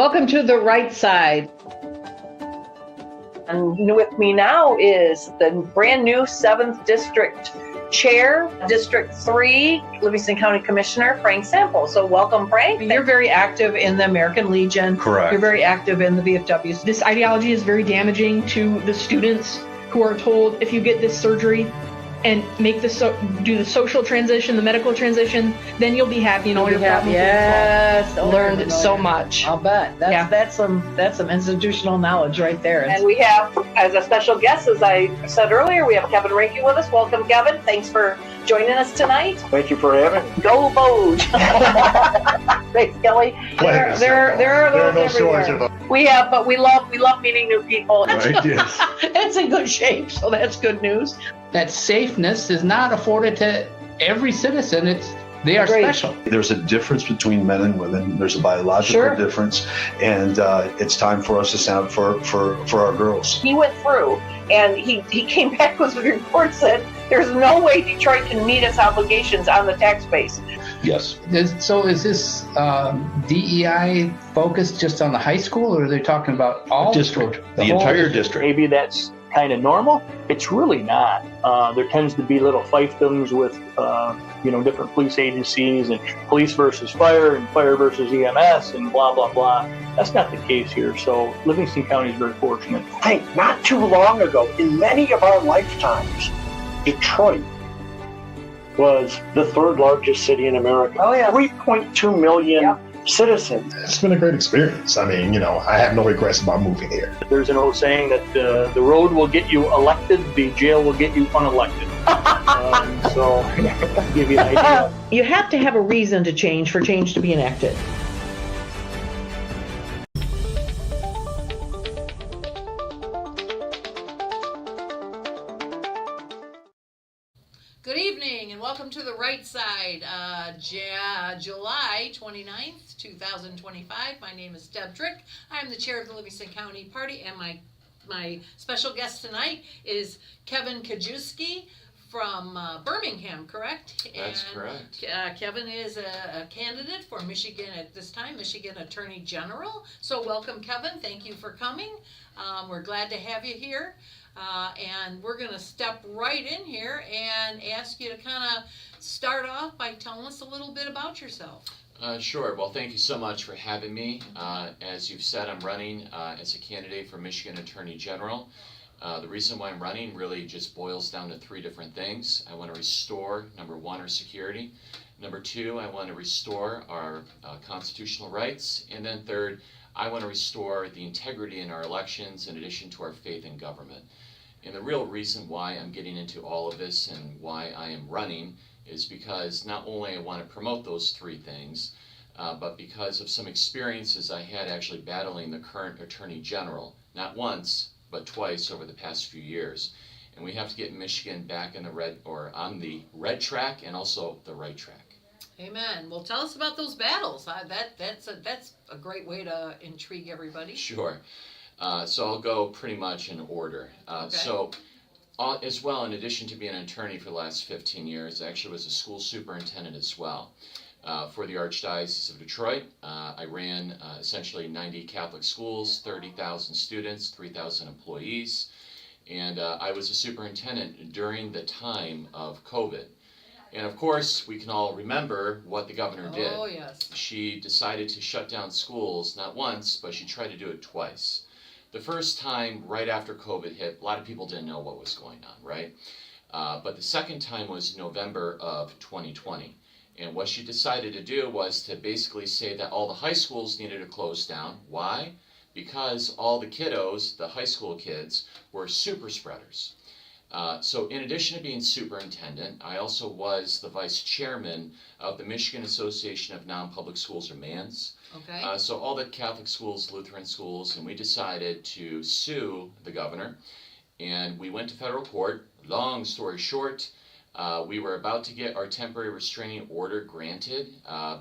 Welcome to The Right Side. And with me now is the brand new 7th District Chair, District 3, Livingston County Commissioner, Frank Sample. So welcome, Frank. You're very active in the American Legion. Correct. You're very active in the VFWs. This ideology is very damaging to the students who are told if you get this surgery and make do the social transition, the medical transition, then you'll be happy and all your problems will be Yes, solved. Learned so much. I'll bet. That's some institutional knowledge right there. And we have, as a special guest, as I said earlier, we have Kevin Rankin with us. Welcome, Kevin. Thanks for joining us tonight. Thank you for having me. Go Boge! Thanks, Kelly. There are no those shortage everywhere. of them. We love meeting new people. Right, yes. It's in good shape, so that's good news. That safeness is not afforded to every citizen. They are Agreed. special. There's a difference between men and women. There's a biological Sure. difference, and it's time for us to stand up for our girls. He went through, and he came back with a report said there's no way Detroit can meet its obligations on the tax base. Yes. So is this DEI focused just on the high school, or are they talking about all District, the whole entire district. Maybe that's kind of normal. It's really not. There tends to be little fiefdoms with, different police agencies and police versus fire and fire versus EMS and blah, blah, blah. That's not the case here. So Livingston County is very fortunate. Hey, not too long ago, in many of our lifetimes, Detroit was the third largest city in America. Oh, yeah. 3.2 million citizens. It's been a great experience. I mean, I have no regrets about moving here. There's an old saying that the road will get you elected, the jail will get you unelected. So, give you an idea. You have to have a reason to change for change to be enacted. Good evening and welcome to The Right Side, July 29th, 2025. My name is Deb Trick. I'm the chair of the Livingston County Party, and my special guest tonight is Kevin Kajewski from Birmingham, correct? That's correct. Kevin is a candidate for Michigan at this time, Michigan Attorney General. So welcome, Kevin. Thank you for coming. We're glad to have you here. And we're going to step right in here and ask you to kind of start off by telling us a little bit about yourself. Sure. Well, thank you so much for having me. As you've said, I'm running as a candidate for Michigan Attorney General. The reason why I'm running really just boils down to three different things. I want to restore, number one, our security. Number two, I want to restore our constitutional rights. And then third, I want to restore the integrity in our elections in addition to our faith in government. And the real reason why I'm getting into all of this and why I am running is because not only I want to promote those three things, but because of some experiences I had actually battling the current Attorney General, not once, but twice over the past few years. And we have to get Michigan back in the red, or on the red track and also the right track. Amen. Well, tell us about those battles. That's a great way to intrigue everybody. Sure. So I'll go pretty much in order. Okay. So as well, in addition to being an attorney for the last 15 years, I actually was a school superintendent as well. For the Archdiocese of Detroit, I ran essentially 90 Catholic schools, 30,000 students, 3,000 employees, and I was a superintendent during the time of COVID. And of course, we can all remember what the governor did. Oh, yes. She decided to shut down schools not once, but she tried to do it twice. The first time, right after COVID hit, a lot of people didn't know what was going on, right? But the second time was November of 2020. And what she decided to do was to basically say that all the high schools needed to close down. Why? Because all the kiddos, the high school kids, were super spreaders. So in addition to being superintendent, I also was the vice chairman of the Michigan Association of Non-Public Schools, or MANS. Okay. So all the Catholic schools, Lutheran schools, and we decided to sue the governor. And we went to federal court. Long story short, we were about to get our temporary restraining order granted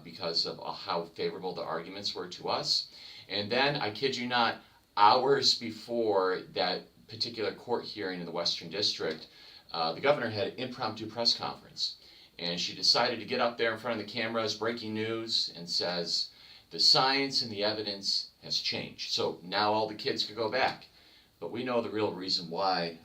because of how favorable the arguments were to us. And then, I kid you not, hours before that particular court hearing in the Western District, the governor had an impromptu press conference. And she decided to get up there in front of the cameras, breaking news, and says, the science and the evidence has changed. So now all the kids could go back. But we know the real reason why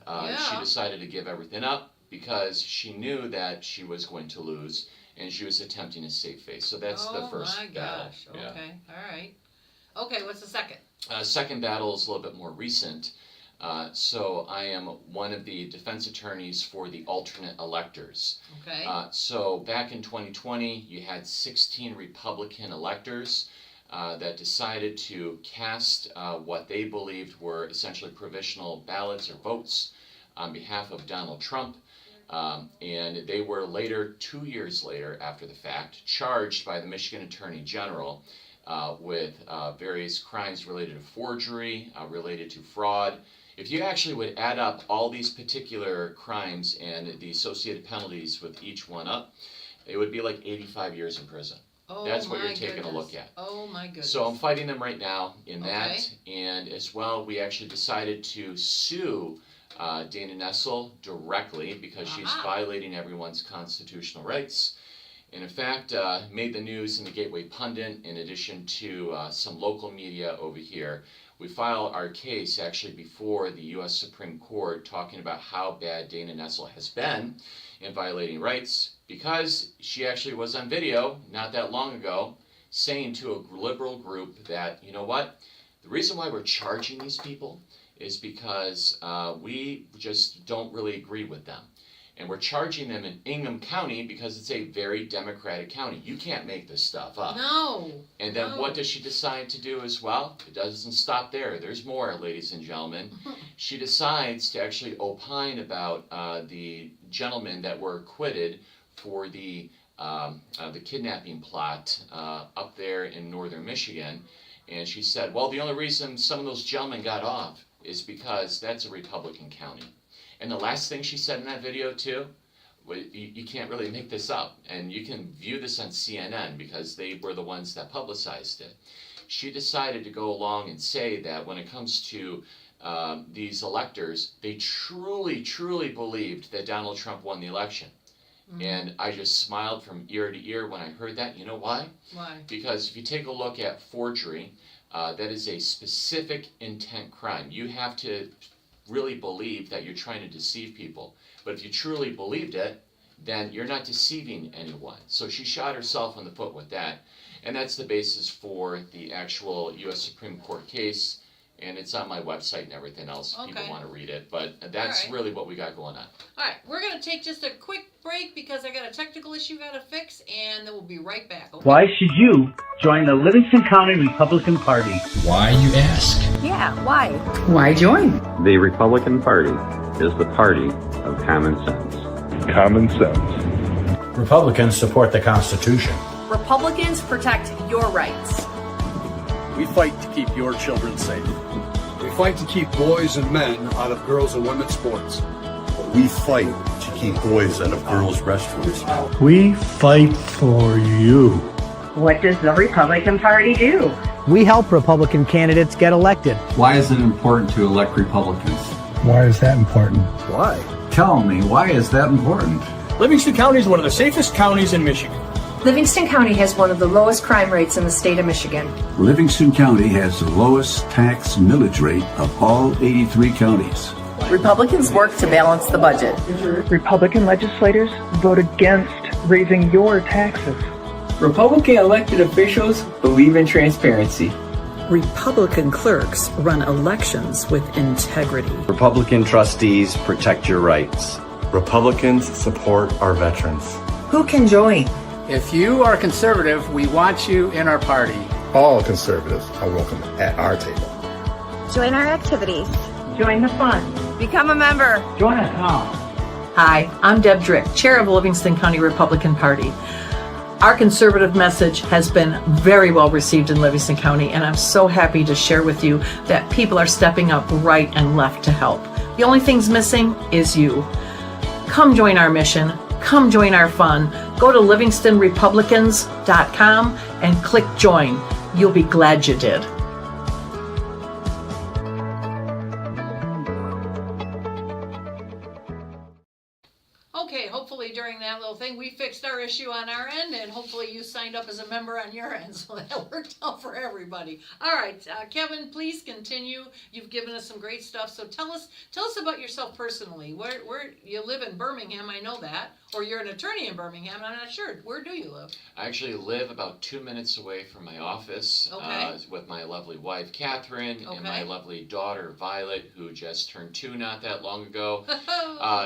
she decided to give everything up, because she knew that she was going to lose, and she was attempting to save face. So that's the first battle. Oh my gosh, okay, all right. Okay, what's the second? Second battle is a little bit more recent. So I am one of the defense attorneys for the alternate electors. Okay. So back in 2020, you had 16 Republican electors that decided to cast what they believed were essentially provisional ballots or votes on behalf of Donald Trump. And they were later, 2 years later after the fact, charged by the Michigan Attorney General with various crimes related to forgery, related to fraud. If you actually would add up all these particular crimes and the associated penalties with each one up, it would be like 85 years in prison. Oh, that's what my you're taking a look at. Oh my goodness. So I'm fighting them right now in that, Okay. and as well, we actually decided to sue Dana Nessel directly because she's violating everyone's constitutional rights. And in fact, made the news in the Gateway Pundit, in addition to some local media over here. We filed our case actually before the U.S. Supreme Court, talking about how bad Dana Nessel has been in violating rights, because she actually was on video not that long ago saying to a liberal group that, you know what, the reason why we're charging these people is because we just don't really agree with them. And we're charging them in Ingham County because it's a very Democratic county. You can't make this stuff up. No. And then what does she decide to do as well? It doesn't stop there. There's more, ladies and gentlemen. She decides to actually opine about the gentlemen that were acquitted for the kidnapping plot up there in northern Michigan. And she said, well, the only reason some of those gentlemen got off is because that's a Republican county. And the last thing she said in that video too, you can't really make this up, and you can view this on CNN because they were the ones that publicized it. She decided to go along and say that when it comes to these electors, they truly, truly believed that Donald Trump won the election. Mm-hmm. And I just smiled from ear to ear when I heard that. You know why? Why? Because if you take a look at forgery, that is a specific intent crime. You have to really believe that you're trying to deceive people. But if you truly believed it, then you're not deceiving anyone. So she shot herself in the foot with that. And that's the basis for the actual U.S. Supreme Court case. And it's on my website and everything else if people want to read it. But that's really what we got going on. All right, we're going to take just a quick break because I got a technical issue got to fix, and then we'll be right back. Okay? Why should you join the Livingston County Republican Party? Why, you ask? Yeah, why? Why join? The Republican Party is the party of common sense. Common sense. Republicans support the Constitution. Republicans protect your rights. We fight to keep your children safe. We fight to keep boys and men out of girls' and women's sports. We fight to keep boys out of girls' restrooms. We fight for you. What does the Republican Party do? We help Republican candidates get elected. Why is it important to elect Republicans? Why is that important? Why? Tell me, why is that important? Livingston County is one of the safest counties in Michigan. Livingston County has one of the lowest crime rates in the state of Michigan. Livingston County has the lowest tax millage rate of all 83 counties. Republicans work to balance the budget. Republican legislators vote against raising your taxes. Republican elected officials believe in transparency. Republican clerks run elections with integrity. Republican trustees protect your rights. Republicans support our veterans. Who can join? If you are conservative, we want you in our party. All conservatives are welcome at our table. Join our activities. Join the fun. Become a member. Join us now. Hi, I'm Deb Drick, Chair of Livingston County Republican Party. Our conservative message has been very well received in Livingston County, and I'm so happy to share with you that people are stepping up right and left to help. The only thing's missing is you. Come join our mission. Come join our fun. Go to livingstonrepublicans.com and click join. You'll be glad you did. Okay, hopefully during that little thing, we fixed our issue on our end, and hopefully you signed up as a member on your end, so that worked out for everybody. All right, Kevin, please continue. You've given us some great stuff, so tell us about yourself personally. Where you live in Birmingham, I know that, or you're an attorney in Birmingham, I'm not sure. Where do you live? I actually live about 2 minutes away from my office with my lovely wife, Catherine, and my lovely daughter, Violet, who just turned 2 not that long ago.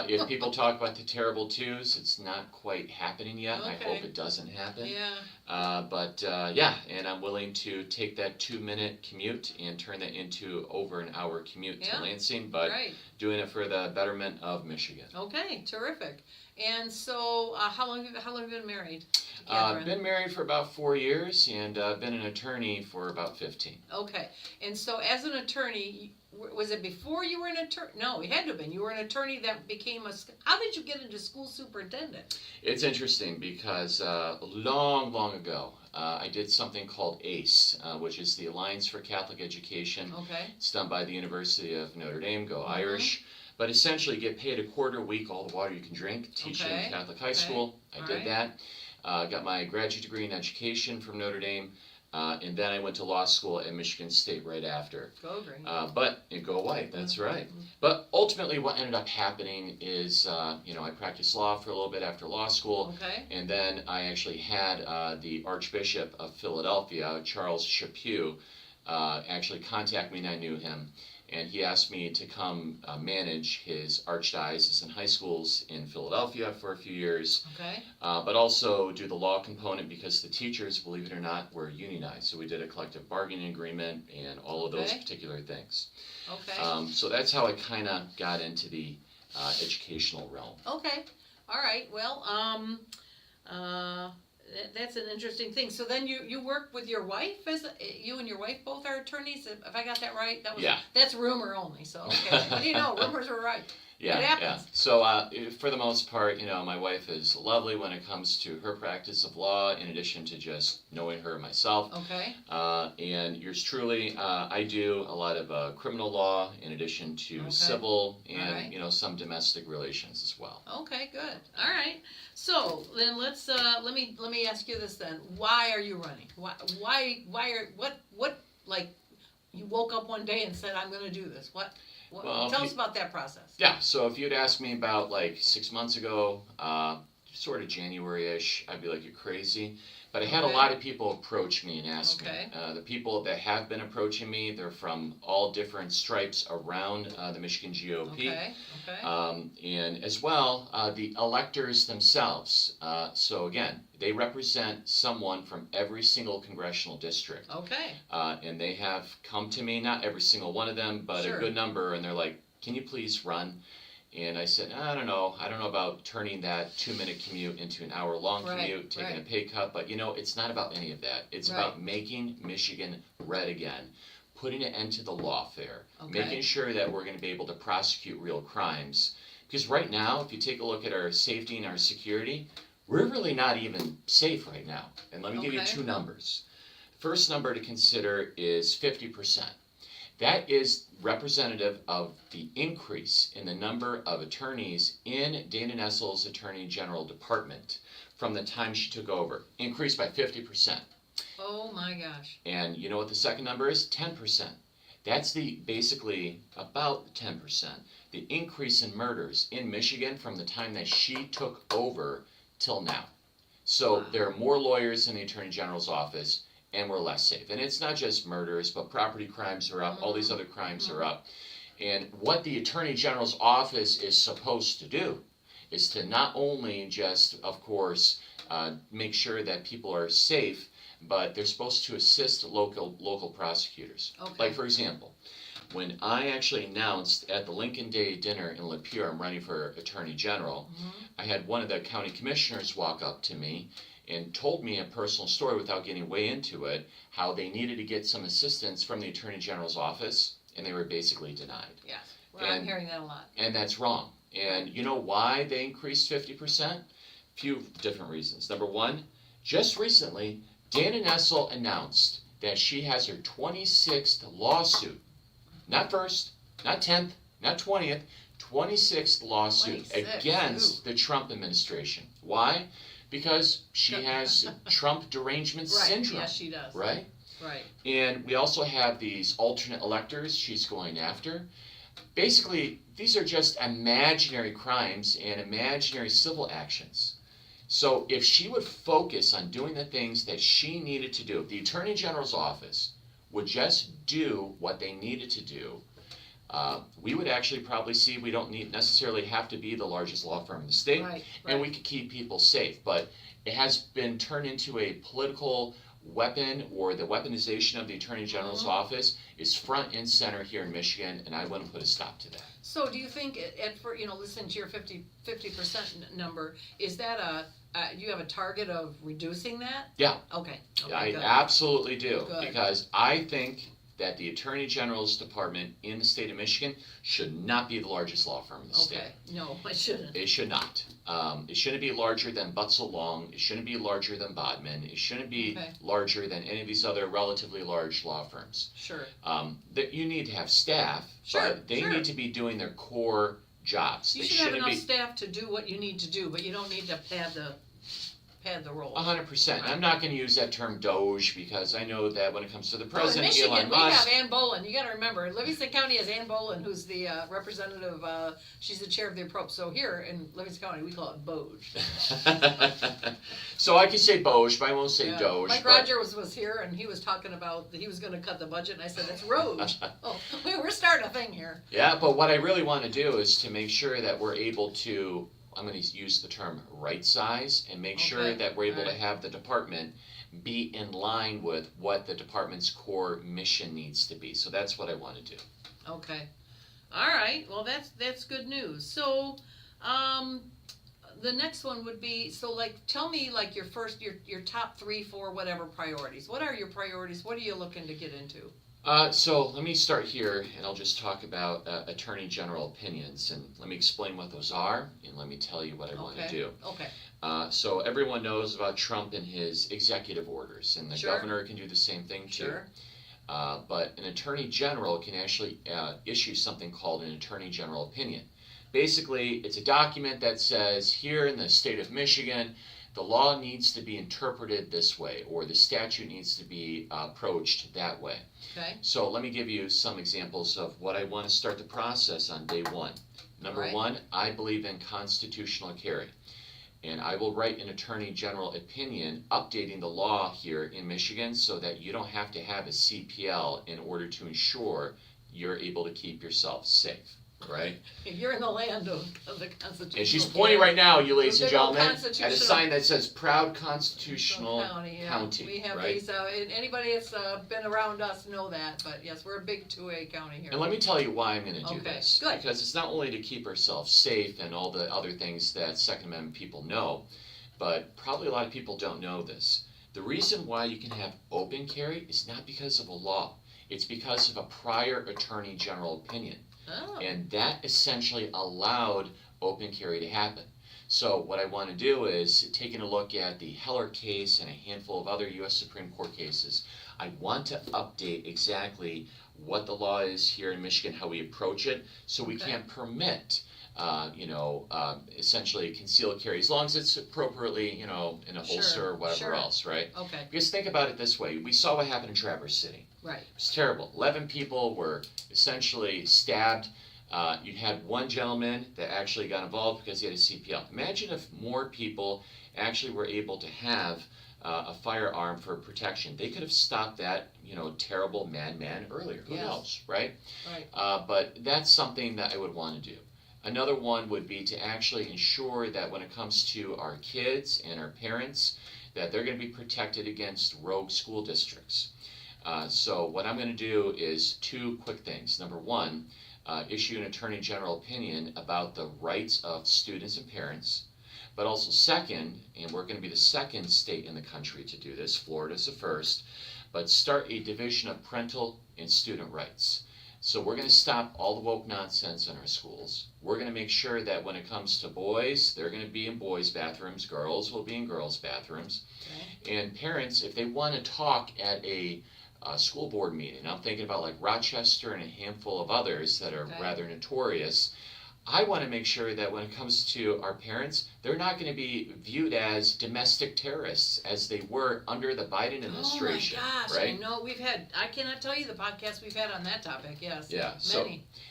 If people talk about the terrible twos, it's not quite happening yet. I hope it doesn't happen. Yeah. And I'm willing to take that 2-minute commute and turn that into over an hour commute to Lansing, but doing it for the betterment of Michigan. Okay, terrific. And so, how long have you been married? Been married for about 4 years, and been an attorney for about 15. Okay, and so as an attorney, was it before you were an attorney? No, it had to have been. You were an attorney that became how did you get into school superintendent? It's interesting because long ago, I did something called ACE, which is the Alliance for Catholic Education. Okay. It's done by the University of Notre Dame, go Irish. But essentially get paid a quarter a week, all the water you can drink, teaching in Catholic high school. I did that. Got my graduate degree in education from Notre Dame. And then I went to law school at Michigan State right after. Go green. Go white, that's right. But ultimately what ended up happening is, I practiced law for a little bit after law school. Okay. And then I actually had the Archbishop of Philadelphia, Charles Chaput, actually contact me, and I knew him. And he asked me to come manage his archdiocesan high schools in Philadelphia for a few years. Okay. But also do the law component because the teachers, believe it or not, were unionized. So we did a collective bargaining agreement and all of those particular things. Okay. So that's how I kind of got into the educational realm. Okay. All right. Well, that's an interesting thing. So then you work with your wife, you and your wife both are attorneys, if I got that right? That's rumor only, so okay. What do you know? Rumors are right. Yeah. So for the most part, my wife is lovely when it comes to her practice of law, in addition to just knowing her myself. Okay. And yours truly, I do a lot of criminal law in addition to civil and some domestic relations as well. Okay, good. All right. So then let's let me ask you this then. Why are you running? What you woke up one day and said, I'm going to do this? Tell us about that process. Yeah, so if you'd asked me about 6 months ago, sort of January-ish, I'd be like, you're crazy. But I had a lot of people approach me and ask me. The people that have been approaching me, they're from all different stripes around the Michigan GOP. And as well, the electors themselves. So again, they represent someone from every single congressional district. Okay. And they have come to me, not every single one of them, but a good number, and they're like, can you please run? And I said, I don't know about turning that 2-minute commute into an hour-long commute, taking a pay cut, but it's not about any of that. It's about making Michigan red again, putting an end to the lawfare, making sure that we're going to be able to prosecute real crimes. Because right now, if you take a look at our safety and our security, we're really not even safe right now. And let me give you 2 numbers. The first number to consider is 50%. That is representative of the increase in the number of attorneys in Dana Nessel's Attorney General Department from the time she took over. Increased by 50%. Oh my gosh. And you know what the second number is? 10%. That's basically about 10%. The increase in murders in Michigan from the time that she took over till now. So there are more lawyers in the Attorney General's office, and we're less safe. And it's not just murders, but property crimes are up, all these other crimes are up. And what the Attorney General's office is supposed to do is to not only just, of course, make sure that people are safe, but they're supposed to assist local prosecutors. Like, for example, when I actually announced at the Lincoln Day dinner in Lapeer I'm running for Attorney General, I had one of the county commissioners walk up to me and told me a personal story without getting way into it, how they needed to get some assistance from the Attorney General's office, and they were basically denied. Yeah, I'm hearing that a lot. And that's wrong. And you know why they increased 50%? Few different reasons. Number one, just recently, Dana Nessel announced that she has her 26th lawsuit. Not first, not 10th, not 20th, 26th lawsuit 26, against the Trump administration. Why? Because she has Trump derangement syndrome. Yes, she does. Right? Right. And we also have these alternate electors she's going after. Basically, these are just imaginary crimes and imaginary civil actions. So if she would focus on doing the things that she needed to do, if the Attorney General's office would just do what they needed to do, we would actually probably see we don't necessarily have to be the largest law firm in the state, and we could keep people safe. But it has been turned into a political weapon, or the weaponization of the Attorney General's office is front and center here in Michigan, and I wouldn't put a stop to that. So do you think, for listening to your 50% number, is that do you have a target of reducing that? Yeah. Okay. I good. absolutely do, Good. because I think that the Attorney General's department in the state of Michigan should not be the largest law firm in the state. No, it shouldn't. It should not. It shouldn't be larger than Butzel Long. It shouldn't be larger than Bodman. It shouldn't be larger than any of these other relatively large law firms. Sure. That you need to have staff, but they need to be doing their core jobs. You should have enough staff to do what you need to do, but you don't need to pad the role. 100%. I'm not going to use that term Doge, because I know that when it comes to the president, in Michigan, Elon we Musk. have Ann Bolin. You got to remember, Livingston County has Ann Bolin, who's the representative. She's the chair of the approach. So here in Livingston County, we call it Boge. So I can say Boge, but I won't say Doge. Mike Roger was here, and he was talking about that he was going to cut the budget, and I said, it's Roge. Oh, we're starting a thing here. Yeah, but what I really want to do is to make sure that we're able to, I'm going to use the term right size, and make sure that we're able to have the department be in line with what the department's core mission needs to be. So that's what I want to do. Okay. All right. Well, that's good news. So, the next one would be, tell me your top 3, 4, whatever priorities. What are your priorities? What are you looking to get into? So let me start here, and I'll just talk about Attorney General opinions, and let me explain what those are, and let me tell you what I want to do. Okay. So everyone knows about Trump and his executive orders, and the governor can do the same thing too. Sure. But an Attorney General can actually issue something called an Attorney General opinion. Basically, it's a document that says, here in the state of Michigan, the law needs to be interpreted this way, or the statute needs to be approached that way. Okay. So let me give you some examples of what I want to start the process on day one. Number one, I believe in constitutional carry. And I will write an Attorney General opinion updating the law here in Michigan so that you don't have to have a CPL in order to ensure you're able to keep yourself safe. Right? You're in the land of the Constitution. And she's pointing right now, you ladies and gentlemen, at a sign that says Proud Constitutional County. We have these, anybody that's been around us know that, but yes, we're a big 2A county here. And let me tell you why I'm going to do this. Good. Because it's not only to keep ourselves safe and all the other things that Second Amendment people know, but probably a lot of people don't know this. The reason why you can have open carry is not because of a law. It's because of a prior Attorney General opinion. Oh. And that essentially allowed open carry to happen. So what I want to do is, taking a look at the Heller case and a handful of other U.S. Supreme Court cases, I want to update exactly what the law is here in Michigan, how we approach it, so we can't permit essentially concealed carry, as long as it's appropriately, in a holster or whatever else, right? Okay. Because think about it this way. We saw what happened in Traverse City. Right. It was terrible. 11 people were essentially stabbed. You had one gentleman that actually got involved because he had a CPL. Imagine if more people actually were able to have a firearm for protection. They could have stopped that, terrible madman earlier. Who knows, right? Right. But that's something that I would want to do. Another one would be to actually ensure that when it comes to our kids and our parents, that they're going to be protected against rogue school districts. So what I'm going to do is 2 quick things. Number one, issue an Attorney General opinion about the rights of students and parents. But also second, and we're going to be the second state in the country to do this, Florida's the first, but start a division of parental and student rights. So we're going to stop all the woke nonsense in our schools. We're going to make sure that when it comes to boys, they're going to be in boys' bathrooms, girls will be in girls' bathrooms. Okay. And parents, if they want to talk at a school board meeting, I'm thinking about like Rochester and a handful of others that are rather notorious, I want to make sure that when it comes to our parents, they're not going to be viewed as domestic terrorists as they were under the Biden administration. Oh my gosh, right? I know I cannot tell you the podcasts we've had on that topic, yes. Yeah, many. So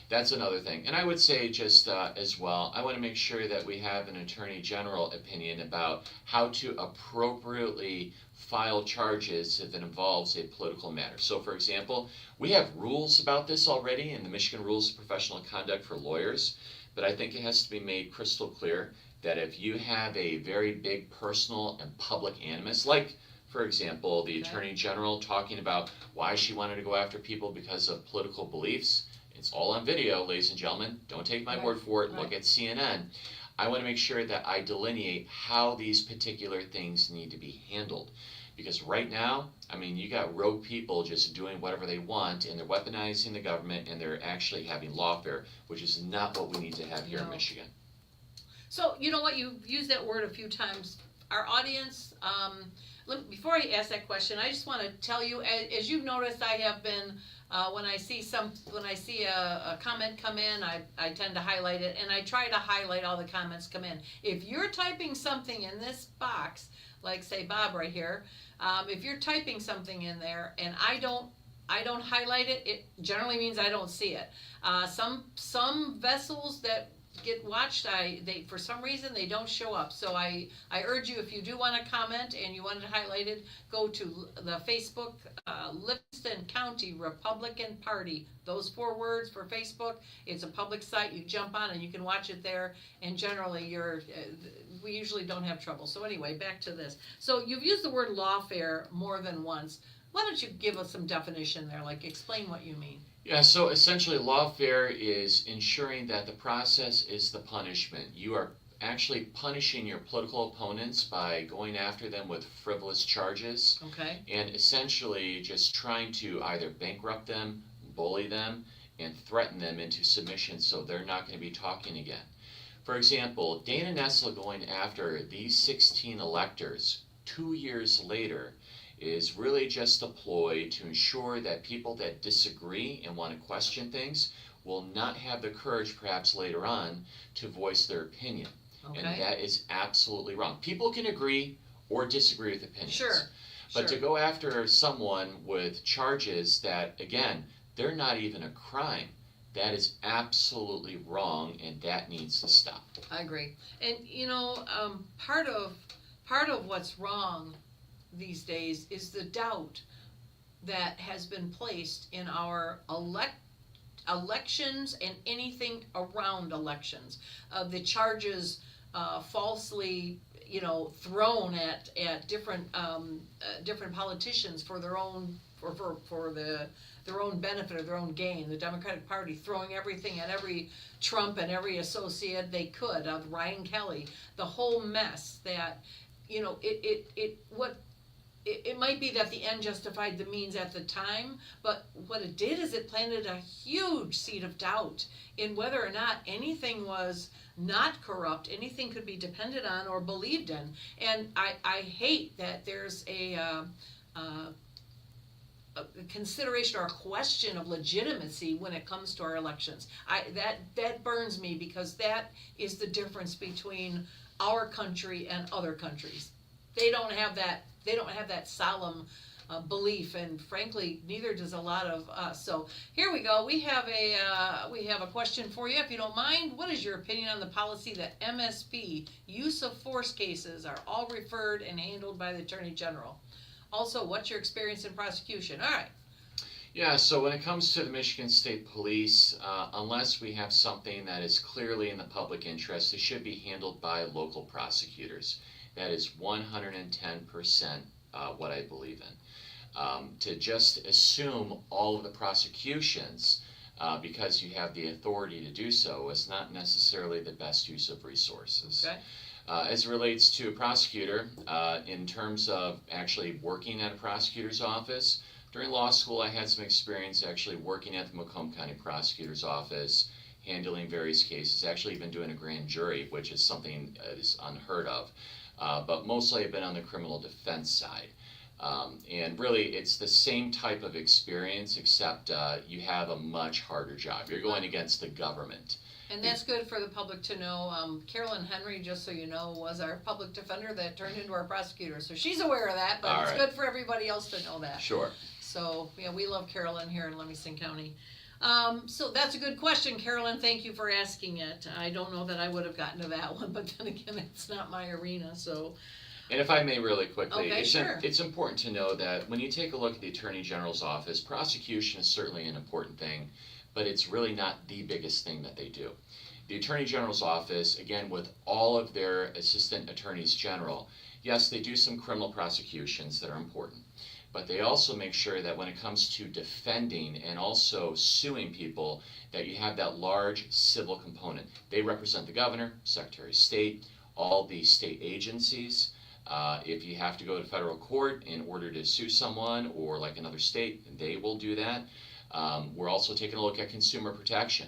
that's another thing. And I would say just as well, I want to make sure that we have an Attorney General opinion about how to appropriately file charges if it involves a political matter. So for example, we have rules about this already in the Michigan Rules of Professional Conduct for lawyers, but I think it has to be made crystal clear that if you have a very big personal and public animus, like for example, the Attorney General talking about why she wanted to go after people because of political beliefs, it's all on video, ladies and gentlemen. Don't take my word for it. Look at CNN. I want to make sure that I delineate how these particular things need to be handled. Because right now, I mean, you got rogue people just doing whatever they want, and they're weaponizing the government, and they're actually having lawfare, which is not what we need to have here in Michigan. So, you know what, you've used that word a few times. Our audience, before I ask that question, I just want to tell you, as you've noticed, I have been, when I see a comment come in, I tend to highlight it, and I try to highlight all the comments come in. If you're typing something in this box, like say Bob right here, if you're typing something in there and I don't highlight it, it generally means I don't see it. Some vessels that get watched, they for some reason they don't show up. So I urge you, if you do want to comment and you want it highlighted, go to the Facebook Livingston County Republican Party. Those 4 words for Facebook. It's a public site. You jump on and you can watch it there. And generally, we usually don't have trouble. So anyway, back to this. So you've used the word lawfare more than once. Why don't you give us some definition there? Like explain what you mean. Yeah, so essentially lawfare is ensuring that the process is the punishment. You are actually punishing your political opponents by going after them with frivolous charges. Okay. And essentially just trying to either bankrupt them, bully them, and threaten them into submission so they're not going to be talking again. For example, Dana Nessel going after these 16 electors 2 years later is really just a ploy to ensure that people that disagree and want to question things will not have the courage perhaps later on to voice their opinion. Okay. And that is absolutely wrong. People can agree or disagree with opinions. Sure. But to go after someone with charges that, again, they're not even a crime, that is absolutely wrong, and that needs to stop. I agree. And you know, part of what's wrong these days is the doubt that has been placed in our elections and anything around elections. The charges falsely, thrown at different politicians for their own their own benefit or their own gain. The Democratic Party throwing everything at every Trump and every associate they could, Ryan Kelly, the whole mess that, it might be that the end justified the means at the time, but what it did is it planted a huge seed of doubt in whether or not anything was not corrupt, anything could be depended on or believed in. And I hate that there's a consideration or a question of legitimacy when it comes to our elections. That burns me, because that is the difference between our country and other countries. They don't have that solemn belief, and frankly, neither does a lot of us. So here we go. We have a question for you, if you don't mind. What is your opinion on the policy that MSP use of force cases are all referred and handled by the Attorney General? Also, what's your experience in prosecution? All right. Yeah, so when it comes to the Michigan State Police, unless we have something that is clearly in the public interest, it should be handled by local prosecutors. That is 110% what I believe in. To just assume all of the prosecutions because you have the authority to do so is not necessarily the best use of resources. Okay. As it relates to a prosecutor, in terms of actually working at a prosecutor's office, during law school I had some experience actually working at the Macomb County Prosecutor's Office, handling various cases, actually even doing a grand jury, which is something that is unheard of. But mostly I've been on the criminal defense side. And really, it's the same type of experience, except you have a much harder job. You're going against the government. And that's good for the public to know. Carolyn Henry, just so you know, was our public defender that turned into our prosecutor. So she's aware of that, but All it's right. good for everybody else to know that. Sure. So, yeah, we love Carolyn here in Livingston County. So that's a good question, Carolyn. Thank you for asking it. I don't know that I would have gotten to that one, but then again, it's not my arena, so. And if I may really quickly, Okay, sure. it's important to know that when you take a look at the Attorney General's office, prosecution is certainly an important thing, but it's really not the biggest thing that they do. The Attorney General's office, again, with all of their assistant attorneys general, yes, they do some criminal prosecutions that are important, but they also make sure that when it comes to defending and also suing people, that you have that large civil component. They represent the governor, Secretary of State, all the state agencies. If you have to go to federal court in order to sue someone or like another state, they will do that. We're also taking a look at consumer protection.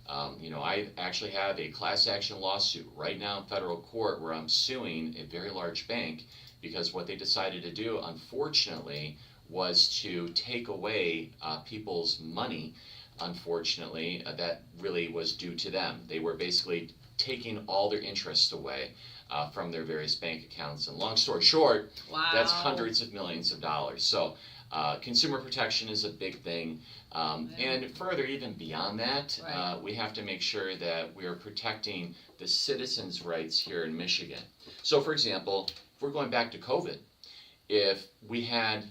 I actually have a class action lawsuit right now in federal court where I'm suing a very large bank because what they decided to do, unfortunately, was to take away people's money, unfortunately, that really was due to them. They were basically taking all their interest away from their various bank accounts. And long story short, Wow. that's hundreds of millions of dollars. So consumer protection is a big thing. And further, even beyond that, Right. we have to make sure that we are protecting the citizens' rights here in Michigan. So for example, if we're going back to COVID, if we had,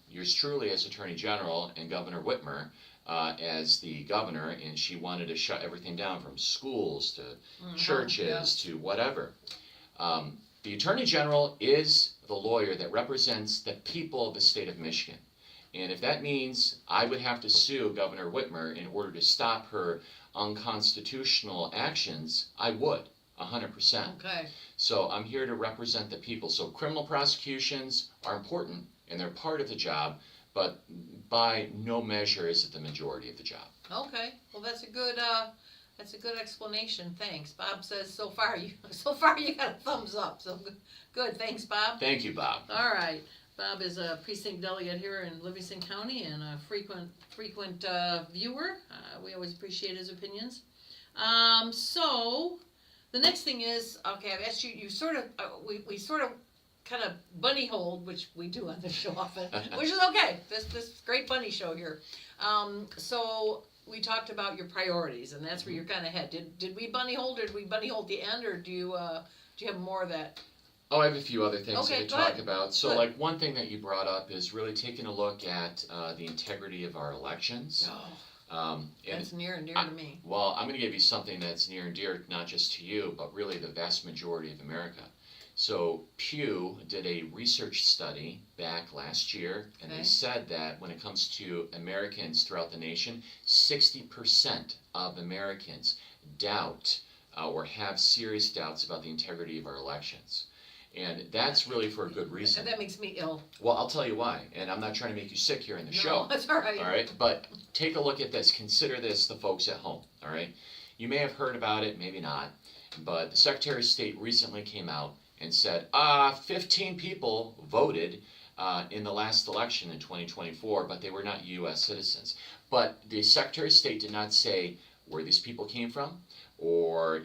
yours truly as Attorney General and Governor Whitmer as the governor, and she wanted to shut everything down from schools to churches to whatever, the Attorney General is the lawyer that represents the people of the state of Michigan. And if that means I would have to sue Governor Whitmer in order to stop her unconstitutional actions, I would, 100%. Okay. So I'm here to represent the people. So criminal prosecutions are important, and they're part of the job, but by no measure is it the majority of the job. Okay. Well, that's a good explanation. Thanks. Bob says so far you got a thumbs up. So good. Thanks, Bob. Thank you, Bob. All right. Bob is a precinct delegate here in Livingston County and a frequent viewer. We always appreciate his opinions. So the next thing is, okay, I've asked you sort of, we sort of kind of bunny hold, which we do on this show often, which is okay. This great bunny show here. So we talked about your priorities, and that's where you're kind of head. Did we bunny hold, or did we bunny hold the end, or do you have more of that? Oh, I have a few other things Okay, to go talk ahead. about. So, Good. like, one thing that you brought up is really taking a look at the integrity of our elections. And That's near and dear to me. Well, I'm going to give you something that's near and dear, not just to you, but really the vast majority of America. So Pew did a research study back last year, and Okay. they said that when it comes to Americans throughout the nation, 60% of Americans doubt or have serious doubts about the integrity of our elections. And that's really for a good reason. That makes me ill. Well, I'll tell you why, and I'm not trying to make you sick here in the show. No, that's all right. All right, but take a look at this. Consider this, the folks at home. All right, you may have heard about it, maybe not, but the Secretary of State recently came out and said, 15 people voted in the last election in 2024, but they were not U.S. citizens. But the Secretary of State did not say where these people came from, or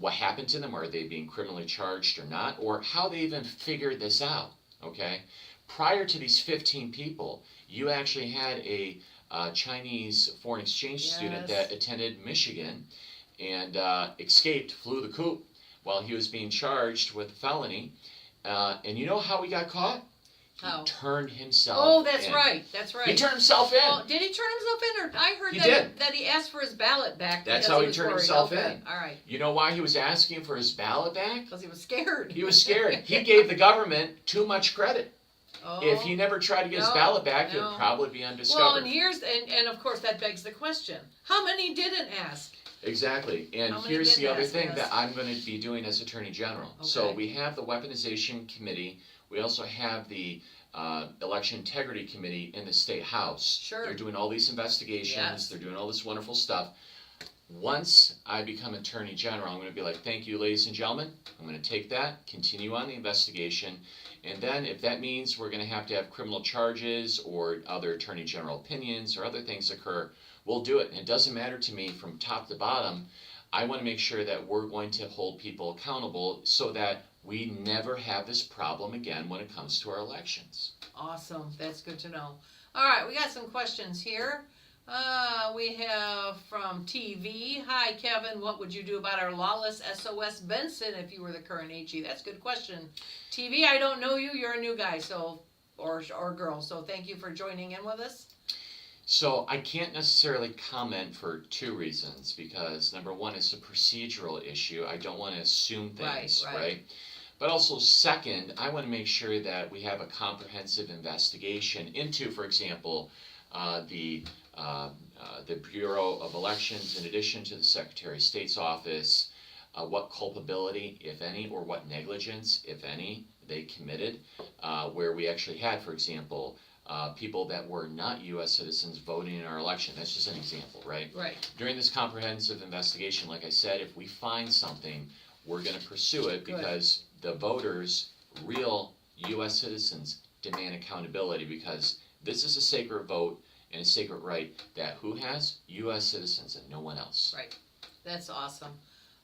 what happened to them, are they being criminally charged or not, or how they even figured this out, okay? Prior to these 15 people, you actually had a Chinese foreign exchange student that attended Michigan and escaped, flew the coop while he was being charged with a felony. And you know how he got caught? How? He turned himself Oh, that's in. right. That's right. He turned himself in. Well, did he turn himself in, or I heard He that he asked for his ballot back? That's because how he was turned worried. himself Okay, in. All right. You know why he was asking for his ballot back? Because he was scared. He was scared. He gave the government too much credit. Oh, If he never tried to get his ballot back, it would probably be undiscovered. Well, and of course that begs the question: how many didn't ask? Exactly. And How many here's did the other ask thing us? that I'm going to be doing as Attorney General. So Okay. we have the Weaponization Committee. We also have the Election Integrity Committee in the State House. Sure. They're doing all these investigations. Yes. They're doing all this wonderful stuff. Once I become Attorney General, I'm going to be like, thank you, ladies and gentlemen. I'm going to take that, continue on the investigation, and then if that means we're going to have criminal charges or other Attorney General opinions or other things occur, we'll do it. And it doesn't matter to me from top to bottom. I want to make sure that we're going to hold people accountable so that we never have this problem again when it comes to our elections. Awesome. That's good to know. All right, we got some questions here. We have from TV. Hi, Kevin. What would you do about our lawless SOS Benson if you were the current AG? That's a good question. TV, I don't know you. You're a new guy, or girl. So thank you for joining in with us. So I can't necessarily comment for two reasons, because number one, it's a procedural issue. I don't want to assume things, right? But also second, I want to make sure that we have a comprehensive investigation into, for example, the Bureau of Elections, in addition to the Secretary of State's office, what culpability, if any, or what negligence, if any, they committed, where we actually had, for example, people that were not U.S. citizens voting in our election. That's just an example, right? Right. During this comprehensive investigation, like I said, if we find something, we're going to pursue it because the voters, real U.S. citizens, demand accountability, because this is a sacred vote and a sacred right that who has? U.S. citizens and no one else. Right. That's awesome.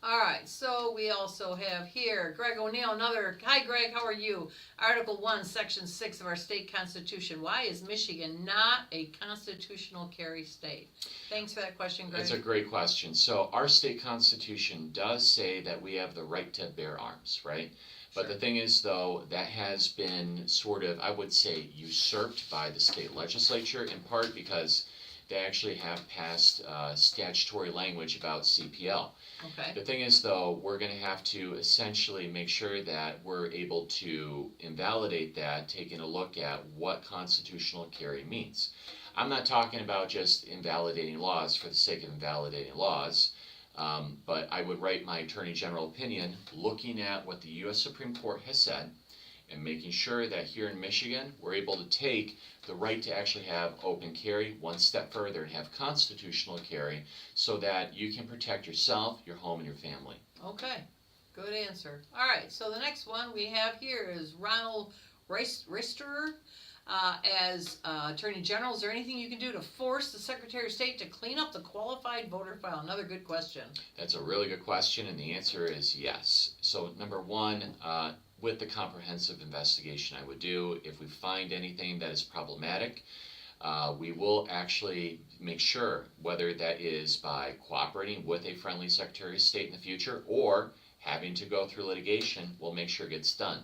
All right, so we also have here Greg O'Neill, hi Greg, how are you? Article 1, Section 6 of our state constitution. Why is Michigan not a constitutional carry state? Thanks for that question, Greg. That's a great question. So our state constitution does say that we have the right to bear arms, right? But the thing is, though, that has been sort of, I would say, usurped by the state legislature, in part because they actually have passed statutory language about CPL. Okay. The thing is, though, we're going to have to essentially make sure that we're able to invalidate that, taking a look at what constitutional carry means. I'm not talking about just invalidating laws for the sake of invalidating laws, but I would write my Attorney General opinion looking at what the U.S. Supreme Court has said and making sure that here in Michigan we're able to take the right to actually have open carry one step further and have constitutional carry so that you can protect yourself, your home, and your family. Okay, good answer. All right, so the next one we have here is Ronald Reisterer. As Attorney General, is there anything you can do to force the Secretary of State to clean up the qualified voter file? Another good question. That's a really good question, and the answer is yes. So number one, with the comprehensive investigation I would do, if we find anything that is problematic, we will actually make sure, whether that is by cooperating with a friendly Secretary of State in the future or having to go through litigation, we'll make sure it gets done.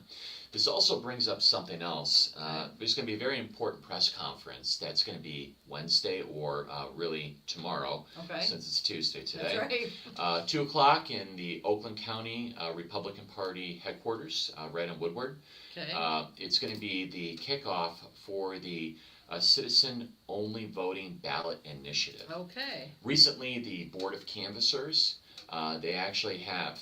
This also brings up something else. There's going to be a very important press conference that's going to be Wednesday or really tomorrow, since it's Tuesday today. That's right. 2 o'clock in the Oakland County Republican Party headquarters, right on Woodward. Okay. It's going to be the kickoff for the citizen-only voting ballot initiative. Okay. Recently, the Board of Canvassers, they actually have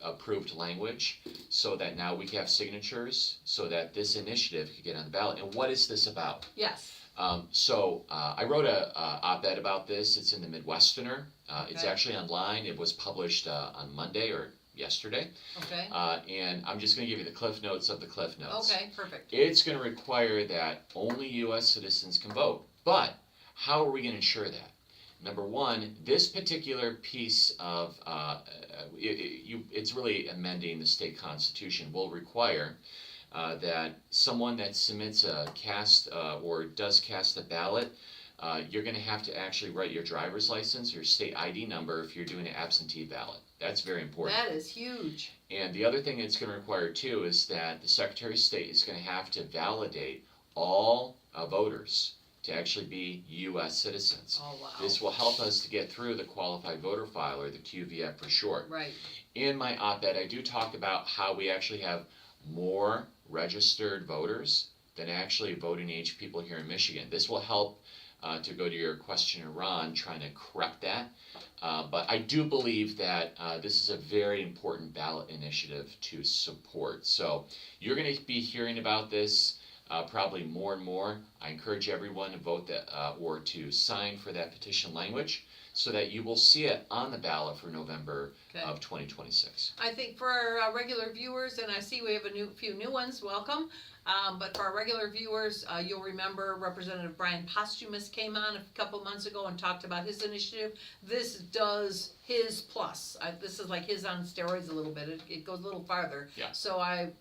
approved language so that now we can have signatures so that this initiative could get on the ballot. And what is this about? Yes. I wrote a op-ed about this. It's in the Midwesterner. It's actually online. It was published on Monday or yesterday. Okay. And I'm just going to give you the cliff notes of the cliff notes. Okay, perfect. It's going to require that only U.S. citizens can vote. But how are we going to ensure that? Number one, this particular piece of, it's really amending the state constitution, will require that someone that submits a cast or does cast a ballot, you're going to have to actually write your driver's license, your state ID number if you're doing an absentee ballot. That's very important. That is huge. And the other thing it's going to require too is that the Secretary of State is going to have to validate all voters to actually be U.S. citizens. Oh, wow. This will help us to get through the qualified voter file, or the QVF for short. Right. In my op-ed, I do talk about how we actually have more registered voters than actually voting age people here in Michigan. This will help to go to your question, Ron, trying to correct that. But I do believe that this is a very important ballot initiative to support. So you're going to be hearing about this probably more and more. I encourage everyone to vote that or to sign for that petition language so that you will see it on the ballot for November of 2026. I think for our regular viewers, and I see we have a few new ones, welcome. But for our regular viewers, you'll remember Representative Brian Posthumus came on a couple months ago and talked about his initiative. This does his plus. This is like his on steroids a little bit. It goes a little farther. Yeah. So I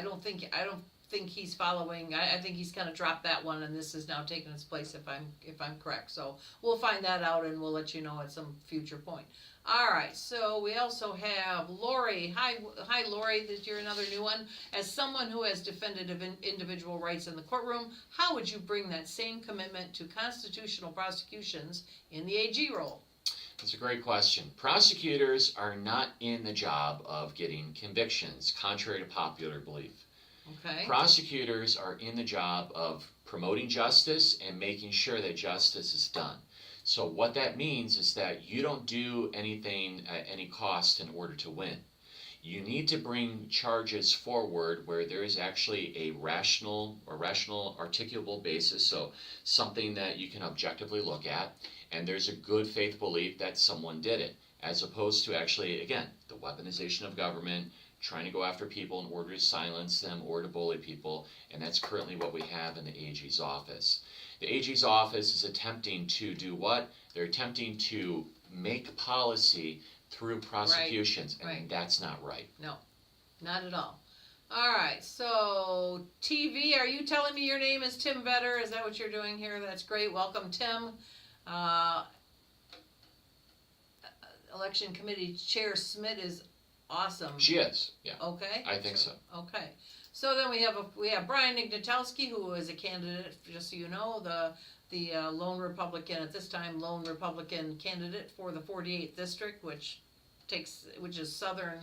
don't think he's following. I think he's kind of dropped that one, and this is now taking its place if I'm correct. So we'll find that out, and we'll let you know at some future point. All right, so we also have Lori. Hi, Lori. You're another new one. As someone who has defended individual rights in the courtroom, how would you bring that same commitment to constitutional prosecutions in the AG role? That's a great question. Prosecutors are not in the job of getting convictions, contrary to popular belief. Okay. Prosecutors are in the job of promoting justice and making sure that justice is done. So what that means is that you don't do anything at any cost in order to win. You need to bring charges forward where there is actually a rational articulable basis, so something that you can objectively look at, and there's a good faith belief that someone did it, as opposed to actually, again, the weaponization of government, trying to go after people in order to silence them or to bully people, and that's currently what we have in the AG's office. The AG's office is attempting to do what? They're attempting to make policy through prosecutions, and that's not right. No, not at all. All right, so TV, are you telling me your name is Tim Vetter? Is that what you're doing here? That's great. Welcome, Tim. Election Committee Chair Smith is awesome. She is, yeah. Okay. I think so. Okay. So then we have Brian Ignatowski, who is a candidate, just so you know, the lone Republican at this time, lone Republican candidate for the 48th district, which is southern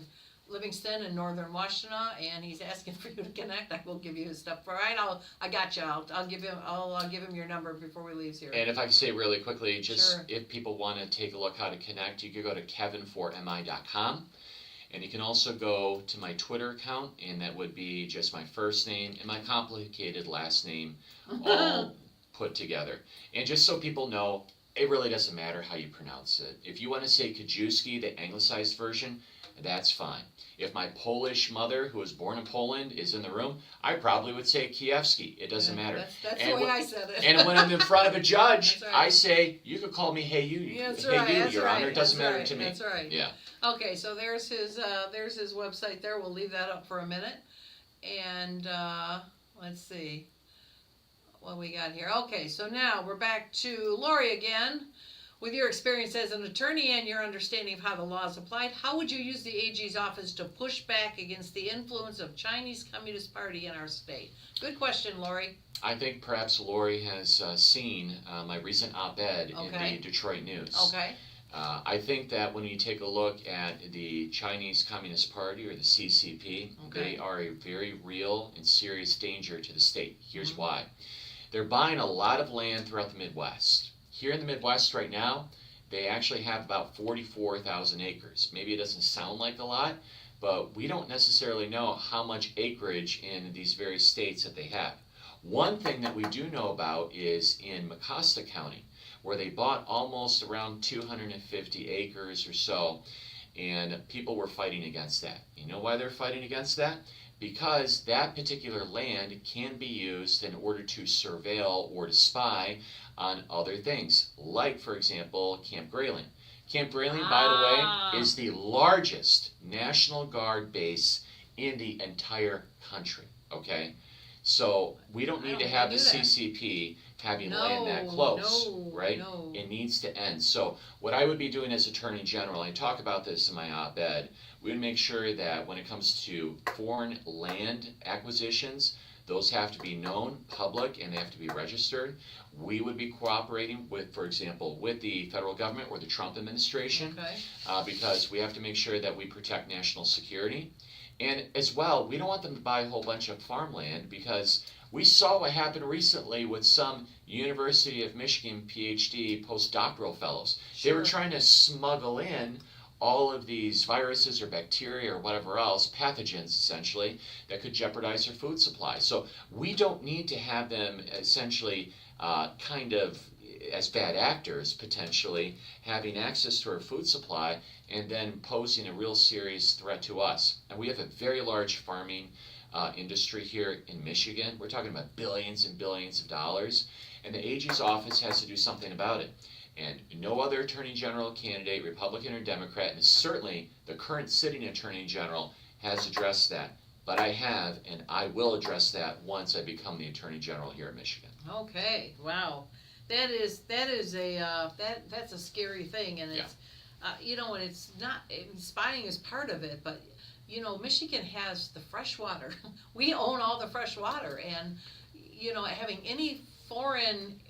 Livingston and northern Washtenaw, and he's asking for you to connect. I will give you his stuff. All right, I got you. I'll give him your number before we leave here. And if I can say really quickly, just Sure. if people want to take a look how to connect, you could go to kevinformi.com. And you can also go to my Twitter account, and that would be just my first name and my complicated last name all put together. And just so people know, it really doesn't matter how you pronounce it. If you want to say Kajewski, the anglicized version, that's fine. If my Polish mother, who was born in Poland, is in the room, I probably would say Kiewski. It doesn't matter. That's the way I said it. And when I'm in front of a judge, That's right. I say, you could call me hey you, That's hey right, you, that's Your right, Honor. It doesn't that's matter right, to me. That's right. Yeah. Okay, so there's his website there. We'll leave that up for a minute. And let's see what we got here. Okay, so now we're back to Lori again. With your experience as an attorney and your understanding of how the law is applied, how would you use the AG's office to push back against the influence of Chinese Communist Party in our state? Good question, Lori. I think perhaps Lori has seen my recent op-ed in the Detroit News. Okay. I think that when you take a look at the Chinese Communist Party, or the CCP, they are a very real and serious danger to the state. Here's why. They're buying a lot of land throughout the Midwest. Here in the Midwest right now, they actually have about 44,000 acres. Maybe it doesn't sound like a lot, but we don't necessarily know how much acreage in these various states that they have. One thing that we do know about is in Mecosta County, where they bought almost around 250 acres or so, and people were fighting against that. You know why they're fighting against that? Because that particular land can be used in order to surveil or to spy on other things, like, for example, Camp Grayling. Camp Grayling, by the way, is the largest National Guard base in the entire country, okay? So we don't need to have the CCP having land that close, right? No. It needs to end. So what I would be doing as Attorney General, I talk about this in my op-ed, we would make sure that when it comes to foreign land acquisitions, those have to be known, public, and they have to be registered. We would be cooperating with, for example, with the federal government or the Trump administration, because we have to make sure that we protect national security. And as well, we don't want them to buy a whole bunch of farmland, because we saw what happened recently with some University of Michigan PhD postdoctoral fellows. They were trying to smuggle in all of these viruses or bacteria or whatever else, pathogens essentially, that could jeopardize their food supply. So we don't need to have them essentially kind of as bad actors, potentially, having access to our food supply and then posing a real serious threat to us. And we have a very large farming industry here in Michigan. We're talking about billions and billions of dollars, and the AG's office has to do something about it. And no other Attorney General candidate, Republican or Democrat, and certainly the current sitting Attorney General, has addressed that. But I have, and I will address that once I become the Attorney General here in Michigan. Okay, wow, that's a scary thing, and it's and it's not, spying is part of it, but Michigan has the fresh water. We own all the fresh water, and having any foreign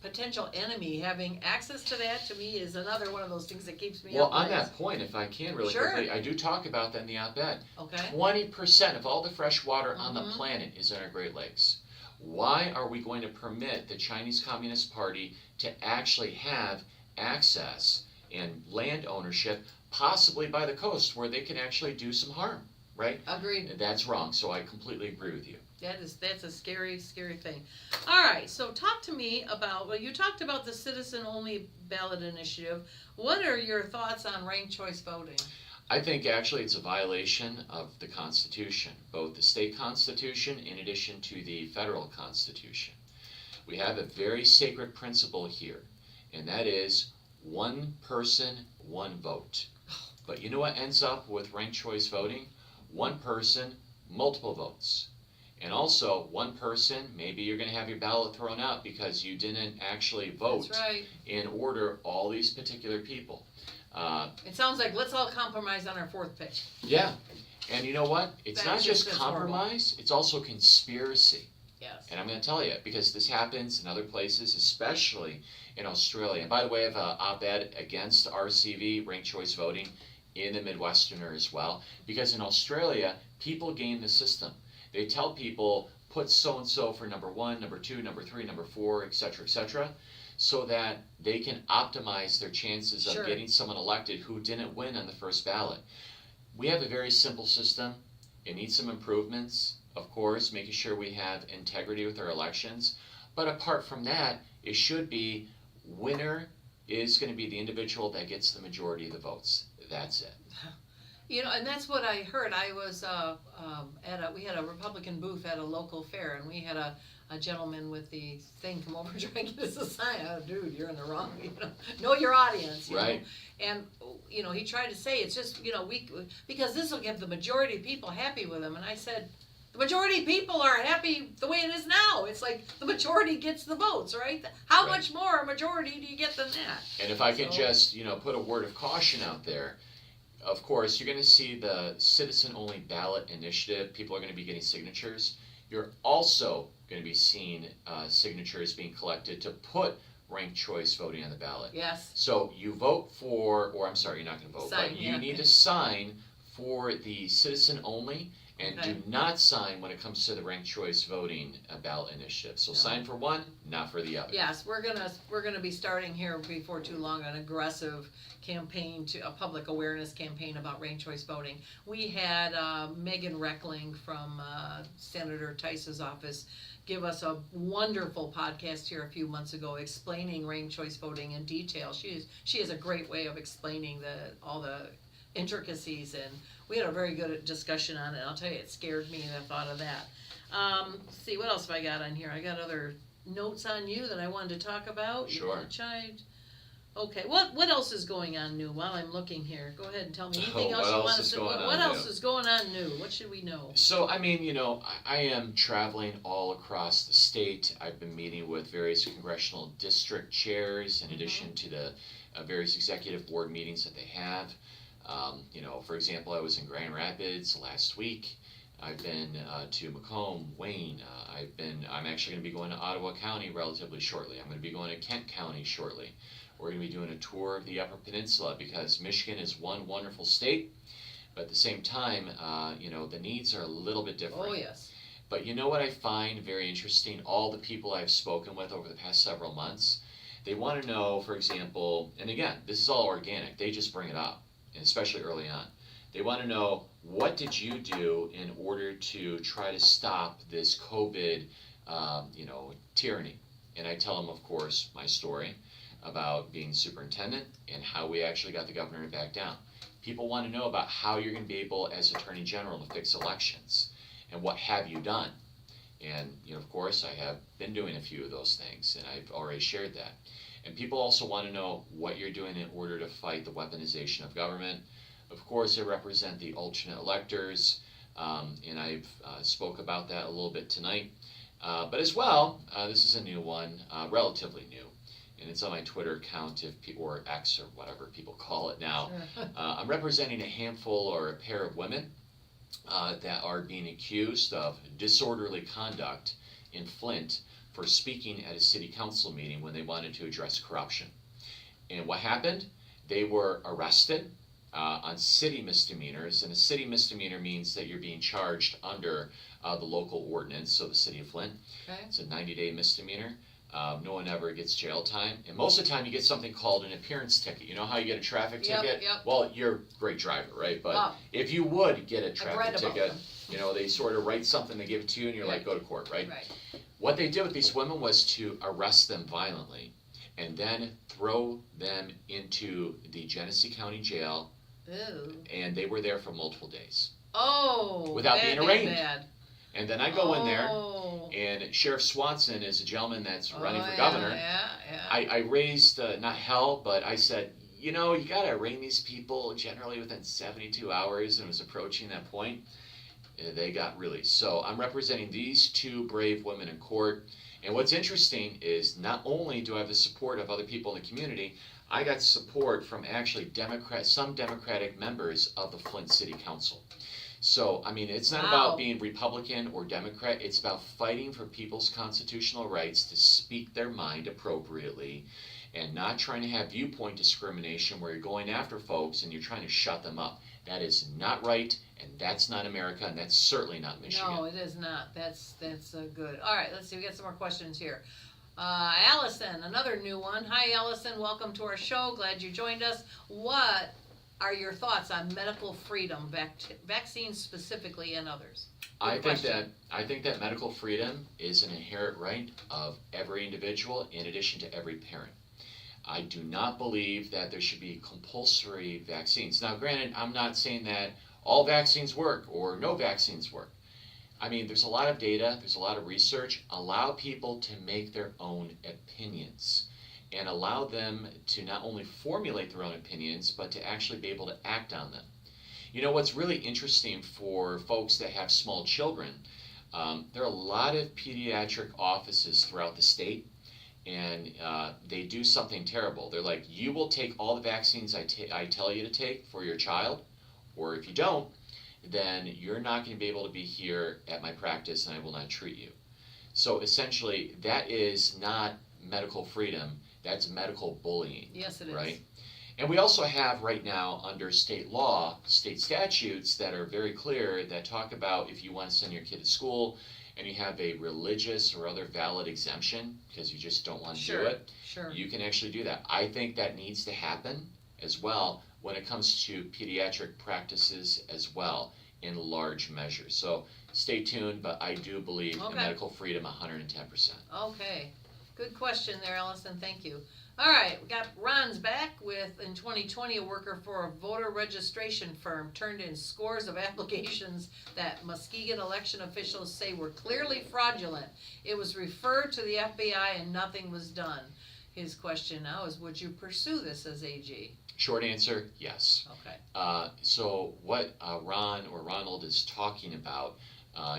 potential enemy having access to that, to me, is another one of those things that keeps me up. Well, on that point, if I can really quickly, I do talk about that in the op-ed. Okay. 20% of all the fresh water on the planet is in our Great Lakes. Why are we going to permit the Chinese Communist Party to actually have access and land ownership, possibly by the coast, where they can actually do some harm, right? Agreed. That's wrong, so I completely agree with you. That's a scary, scary thing. All right, so talk to me about, well, you talked about the citizen-only ballot initiative. What are your thoughts on ranked choice voting? I think actually it's a violation of the Constitution, both the state constitution in addition to the federal constitution. We have a very sacred principle here, and that is one person, one vote. But you know what ends up with ranked choice voting? One person, multiple votes. And also, one person, maybe you're going to have your ballot thrown out because you didn't actually vote in order all these particular people. It sounds like let's all compromise on our fourth pick. Yeah. And you know what? It's not just compromise, it's also conspiracy. Yes. And I'm going to tell you, because this happens in other places, especially in Australia. And by the way, I have an op-ed against RCV, ranked choice voting, in the Midwesterner as well. Because in Australia, people game the system. They tell people, put so-and-so for number 1, number 2, number 3, number 4, etc., so that they can optimize their chances of getting someone elected who didn't win on the first ballot. We have a very simple system. It needs some improvements, of course, making sure we have integrity with our elections. But apart from that, it should be winner is going to be the individual that gets the majority of the votes. That's it. And that's what I heard. I was we had a Republican booth at a local fair, and we had a gentleman with the thing come over trying to get us a sign. Oh, dude, you're in the wrong. Know your audience. You know? And he tried to say it's just because this will get the majority of people happy with him. And I said, the majority of people are happy the way it is now. It's like the majority gets the votes, right? How much more a majority do you get than that? And if I could just put a word of caution out there. Of course, you're going to see the citizen-only ballot initiative. People are going to be getting signatures. You're also going to be seeing signatures being collected to put ranked choice voting on the ballot. Yes. So you vote for, or I'm sorry, you're not going to vote, but you need to sign for the citizen-only, and do not sign when it comes to the ranked choice voting ballot initiative. So sign for one, not for the other. Yes, we're gonna be starting here before too long an aggressive campaign, a public awareness campaign about ranked choice voting. We had Megan Reckling from Senator Tice's office give us a wonderful podcast here a few months ago explaining ranked choice voting in detail. She has a great way of explaining all the intricacies, and we had a very good discussion on it. I'll tell you, it scared me, the thought of that. Let's see, what else have I got on here? I got other notes on you that I wanted to talk about. Sure. Okay, what else is going on new while I'm looking here? Go ahead and tell me anything else you want to say. What else is going on new? What should we know? So, I mean, I am traveling all across the state. I've been meeting with various congressional district chairs in addition to the various executive board meetings that they have. For example, I was in Grand Rapids last week. I've been to Macomb, Wayne. I'm actually going to be going to Ottawa County relatively shortly. I'm going to be going to Kent County shortly. We're going to be doing a tour of the Upper Peninsula because Michigan is one wonderful state, but at the same time, the needs are a little bit different. Oh, yes. But you know what I find very interesting? All the people I've spoken with over the past several months, they want to know, for example, and again, this is all organic. They just bring it up, and especially early on. They want to know, what did you do in order to try to stop this COVID, tyranny? and I tell them, of course, my story about being superintendent and how we actually got the governor to back down. People want to know about how you're going to be able, as Attorney General, to fix elections, and what have you done. And, of course, I have been doing a few of those things, and I've already shared that. And people also want to know what you're doing in order to fight the weaponization of government. Of course, I represent the alternate electors, and I've spoke about that a little bit tonight. But as well, this is a new one, relatively new, and it's on my Twitter account, or X or whatever people call it now. Sure. I'm representing a handful or a pair of women that are being accused of disorderly conduct in Flint for speaking at a city council meeting when they wanted to address corruption. And what happened? They were arrested on city misdemeanors, and a city misdemeanor means that you're being charged under the local ordinance, so the city of Flint. Okay. It's a 90-day misdemeanor. No one ever gets jail time, and most of the time you get something called an appearance ticket. You know how you get a traffic ticket? Yep. Well, you're a great driver, right? But Wow. if you would get a traffic ticket, them. they sort of write something, they give it to you, and you're like, go to court, right? Right. What they did with these women was to arrest them violently and then throw them into the Genesee County Jail, Ew. and they were there for multiple days. Oh, without being arraigned. Bad. And then I go in there, and Sheriff Swanson is a gentleman that's running for governor. Yeah. I raised, not hell, but I said, you gotta arraign these people generally within 72 hours, and it was approaching that point. They got released. So I'm representing these two brave women in court. And what's interesting is not only do I have the support of other people in the community, I got support from actually some Democratic members of the Flint City Council. So, it's not about being Republican or Democrat. It's about fighting for people's constitutional rights to speak their mind appropriately and not trying to have viewpoint discrimination where you're going after folks and you're trying to shut them up. That is not right, and that's not America, and that's certainly not Michigan. No, it is not. That's good. All right, let's see. We got some more questions here. Allison, another new one. Hi, Allison. Welcome to our show. Glad you joined us. What are your thoughts on medical freedom, vaccines specifically, and others? I think that medical freedom is an inherent right of every individual, in addition to every parent. I do not believe that there should be compulsory vaccines. Now, granted, I'm not saying that all vaccines work or no vaccines work. There's a lot of data, there's a lot of research. Allow people to make their own opinions and allow them to not only formulate their own opinions, but to actually be able to act on them. What's really interesting for folks that have small children, there are a lot of pediatric offices throughout the state, and they do something terrible. They're like, you will take all the vaccines I tell you to take for your child, or if you don't, then you're not going to be able to be here at my practice and I will not treat you. So essentially, that is not medical freedom, that's medical bullying. Yes, it is. Right? And we also have right now under state law, state statutes that are very clear that talk about if you want to send your kid to school and you have a religious or other valid exemption because you just don't want to do it, you can actually do that. I think that needs to happen as well when it comes to pediatric practices as well in large measure. So stay tuned, but I do believe in medical freedom 110%. Okay. Good question there, Allison. Thank you. All right, we got Ron's back with, in 2020, a worker for a voter registration firm turned in scores of applications that Muskegon election officials say were clearly fraudulent. It was referred to the FBI and nothing was done. His question now is, would you pursue this as AG? Short answer, yes. Okay. So what Ron or Ronald is talking about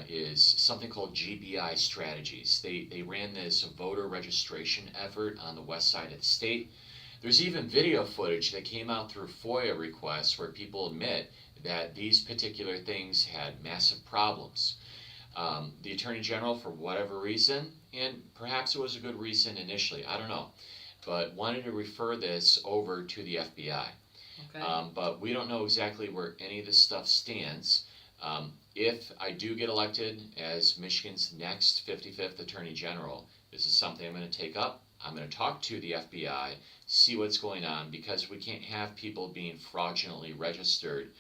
is something called GBI strategies. They ran this voter registration effort on the west side of the state. There's even video footage that came out through FOIA requests where people admit that these particular things had massive problems. The Attorney General, for whatever reason, and perhaps it was a good reason initially, I don't know, but wanted to refer this over to the FBI. Okay. But we don't know exactly where any of this stuff stands. If I do get elected as Michigan's next 55th Attorney General, this is something I'm going to take up. I'm going to talk to the FBI, see what's going on, because we can't have people being fraudulently registered.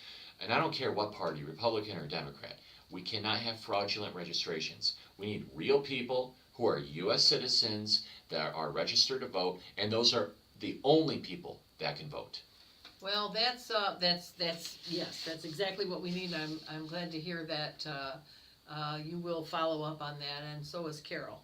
And I don't care what party, Republican or Democrat. We cannot have fraudulent registrations. We need real people who are U.S. citizens that are registered to vote, and those are the only people that can vote. Well, that's yes, that's exactly what we need. I'm glad to hear that you will follow up on that, and so is Carol.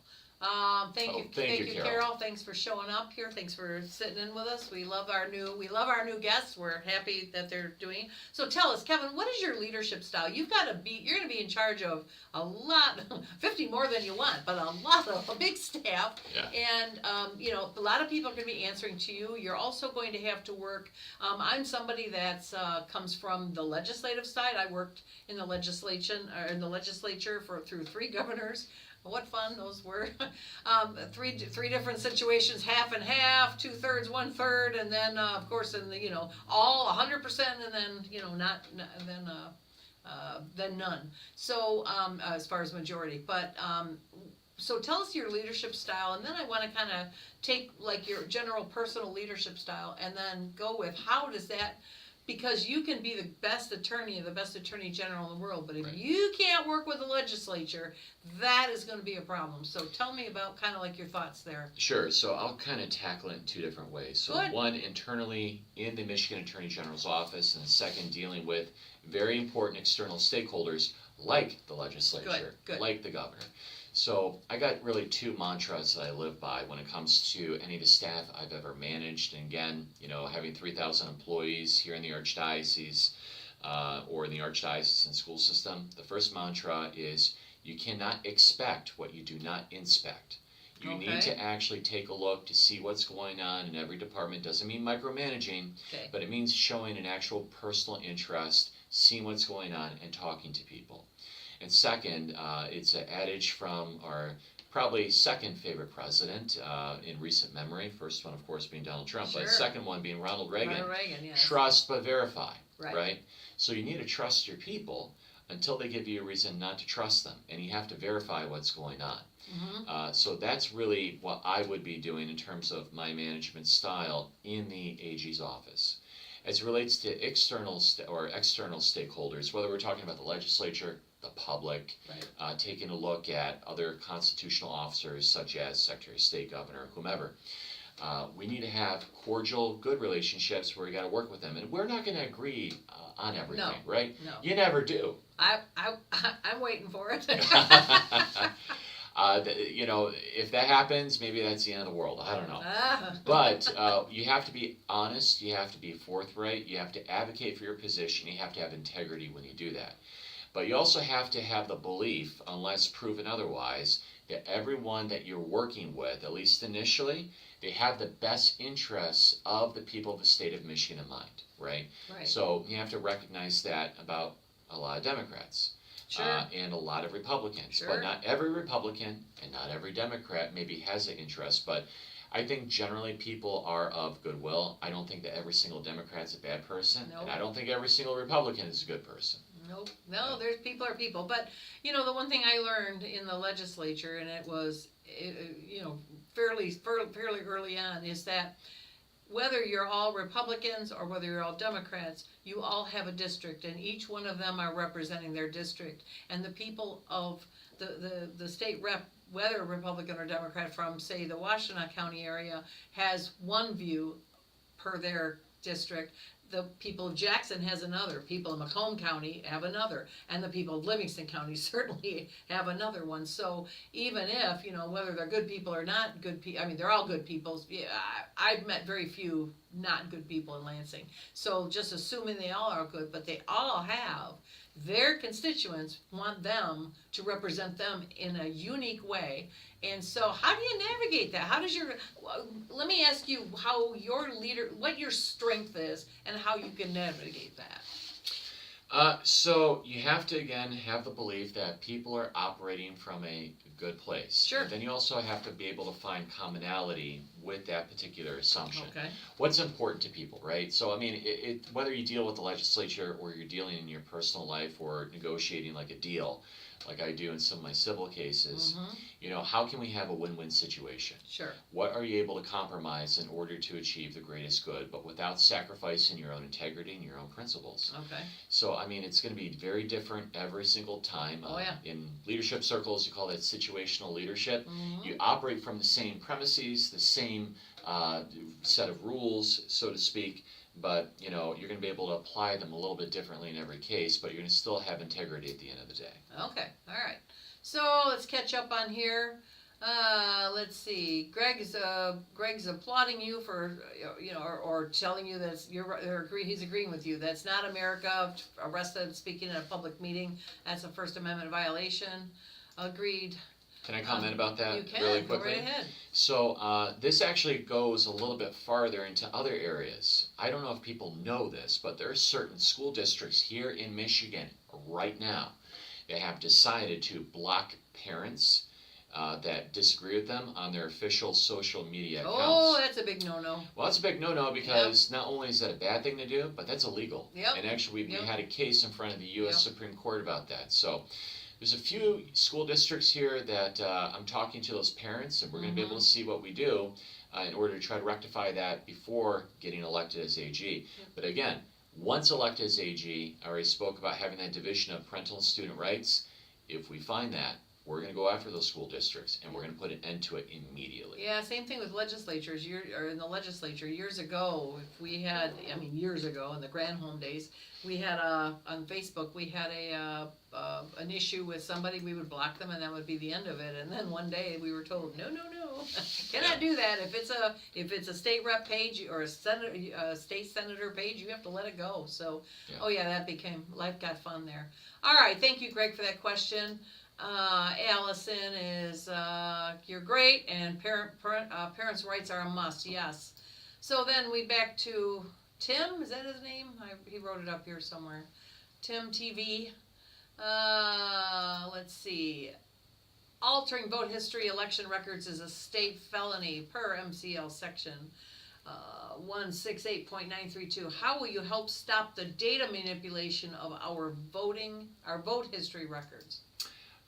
Thank you, Carol. Thanks for showing up here. Thanks for sitting in with us. We love our new guests. We're happy that they're doing. So tell us, Kevin, what is your leadership style? You're going to be in charge of a lot, 50 more than you want, but a big staff. Yeah. And a lot of people are going to be answering to you. You're also going to have to work. I'm somebody that's comes from the legislative side. I worked in the legislature through 3 governors. What fun those were. 3 different situations, half and half, 2/3, 1/3, and then of course in the all 100%, and then then none. So as far as majority, but so tell us your leadership style, and then I want to kind of take like your general personal leadership style, and then go with how does that. Because you can be the best attorney general in the world, but if you can't work with the legislature, that is going to be a problem. So tell me about kind of like your thoughts there. Sure. So I'll kind of tackle it in 2 different ways. So Good. One, internally in the Michigan Attorney General's office, and second, dealing with very important external stakeholders like the legislature, Good. like the governor. So I got really 2 mantras that I live by when it comes to any of the staff I've ever managed. And again, having 3,000 employees here in the Archdiocese or in the Archdiocesan school system, the first mantra is you cannot expect what you do not inspect. You need to actually take a look to see what's going on in every department. Doesn't mean micromanaging, but it means showing an actual personal interest, seeing what's going on, and talking to people. And second, it's an adage from our probably second favorite president in recent memory. First one, of course, being Donald Trump, but second one being Ronald Reagan. Yes. Trust but verify, right? So you need to trust your people until they give you a reason not to trust them, and you have to verify what's going on. Mm-hmm. So that's really what I would be doing in terms of my management style in the AG's office. As it relates to external stakeholders, whether we're talking about the legislature, the public, taking a look at other constitutional officers such as Secretary of State, Governor, whomever. We need to have cordial, good relationships where we got to work with them, and we're not going to agree on everything, right? No. You never do. I'm waiting for it. If that happens, maybe that's the end of the world. I don't know. But you have to be honest. You have to be forthright. You have to advocate for your position. You have to have integrity when you do that. But you also have to have the belief, unless proven otherwise, that everyone that you're working with, at least initially, they have the best interests of the people of the state of Michigan in mind, right? So you have to recognize that about a lot of Democrats. And a lot of Republicans. But not every Republican and not every Democrat maybe has an interest. But I think generally people are of goodwill. I don't think that every single Democrat's a bad person. And I don't think every single Republican is a good person. No, there's people are people. But, the one thing I learned in the legislature, and it was, fairly early on, is that whether you're all Republicans or whether you're all Democrats, you all have a district, and each one of them are representing their district. And the people of the state rep, whether Republican or Democrat from, say, the Washtenaw County area, has one view per their district. The people of Jackson has another. People in Macomb County have another. And the people of Livingston County certainly have another one. So even if, whether they're good people or not good people, they're all good people. Yeah, I've met very few not good people in Lansing. So just assuming they all are good, but they all have their constituents want them to represent them in a unique way. And so how do you navigate that? Let me ask you how what your strength is and how you can navigate that. So you have to, again, have the belief that people are operating from a good place. Sure. Then you also have to be able to find commonality with that particular assumption. Okay. What's important to people, right? So I mean, whether you deal with the legislature or you're dealing in your personal life or negotiating like a deal, like I do in some of my civil cases, you know, how can we have a win-win situation? Sure. What are you able to compromise in order to achieve the greatest good, but without sacrificing your own integrity and your own principles? Okay. So, I mean, it's going to be very different every single time. Oh, yeah. In leadership circles, you call that situational leadership. You operate from the same premises, the same set of rules, so to speak, but, you know, you're going to be able to apply them a little bit differently in every case, but you're going to still have integrity at the end of the day. Okay, all right. So let's catch up on here. Let's see. Greg's applauding you for, you know, or telling you that he's agreeing with you. That's not America. Arrested speaking in a public meeting. That's a First Amendment violation. Agreed. Can I comment about that you can, really quickly? Go right ahead. So this actually goes a little bit farther into other areas. I don't know if people know this, but there are certain school districts here in Michigan right now that have decided to block parents that disagree with them on their official social media accounts. Oh, that's a big no-no. Well, that's a big no-no because not only is that a bad thing to do, but that's illegal. Yep. And actually, we had a case in front of the U.S. Supreme Court about that. So there's a few school districts here that I'm talking to those parents, and we're going to be able to see what we do in order to try to rectify that before getting elected as AG. But again, once elected as AG, I already spoke about having that division of parental and student rights. If we find that, we're going to go after those school districts, and we're going to put an end to it immediately. Yeah, same thing with legislatures. Or in the legislature, years ago, if we had, I mean, years ago in the Granholm days, we had on Facebook, we had an issue with somebody. We would block them, and that would be the end of it. And then one day we were told, no, cannot do that. If it's a state rep page or a state senator page, you have to let it go. So, life got fun there. All right, thank you, Greg, for that question. Allison is, you're great, and parents' rights are a must, yes. So then we back to Tim, is that his name? He wrote it up here somewhere. Tim TV. Let's see. Altering vote history election records is a state felony per MCL section 168.932. How will you help stop the data manipulation of our vote history records?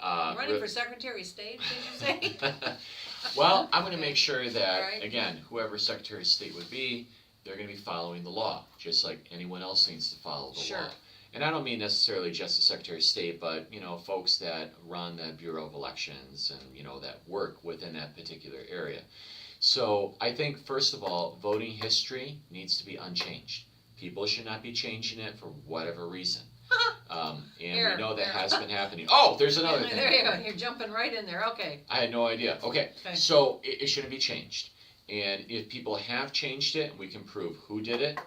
Running for Secretary of State, did you say? Well, I'm going to make sure that, again, whoever Secretary of State would be, they're going to be following the law, just like anyone else needs to follow the law. And I don't mean necessarily just the Secretary of State, but, you know, folks that run the Bureau of Elections and, you know, that work within that particular area. So I think, first of all, voting history needs to be unchanged. People should not be changing it for whatever reason. We know that has been happening. Oh, there's another thing. There you go. You're jumping right in there. Okay. I had no idea. Okay. So it shouldn't be changed. And if people have changed it, we can prove who did it.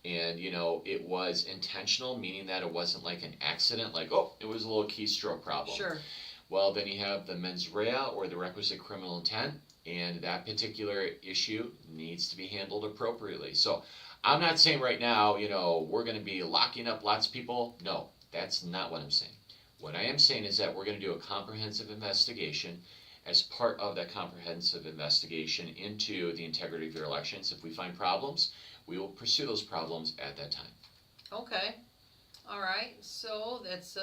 And, you know, it was intentional, meaning that it wasn't like an accident, like, oh, it was a little keystroke problem. Sure. Well, then you have the mens rea, or the requisite criminal intent, and that particular issue needs to be handled appropriately. So I'm not saying right now, you know, we're going to be locking up lots of people. No, that's not what I'm saying. What I am saying is that we're going to do a comprehensive investigation. As part of that comprehensive investigation into the integrity of your elections, if we find problems, we will pursue those problems at that time. Okay. All right. So that's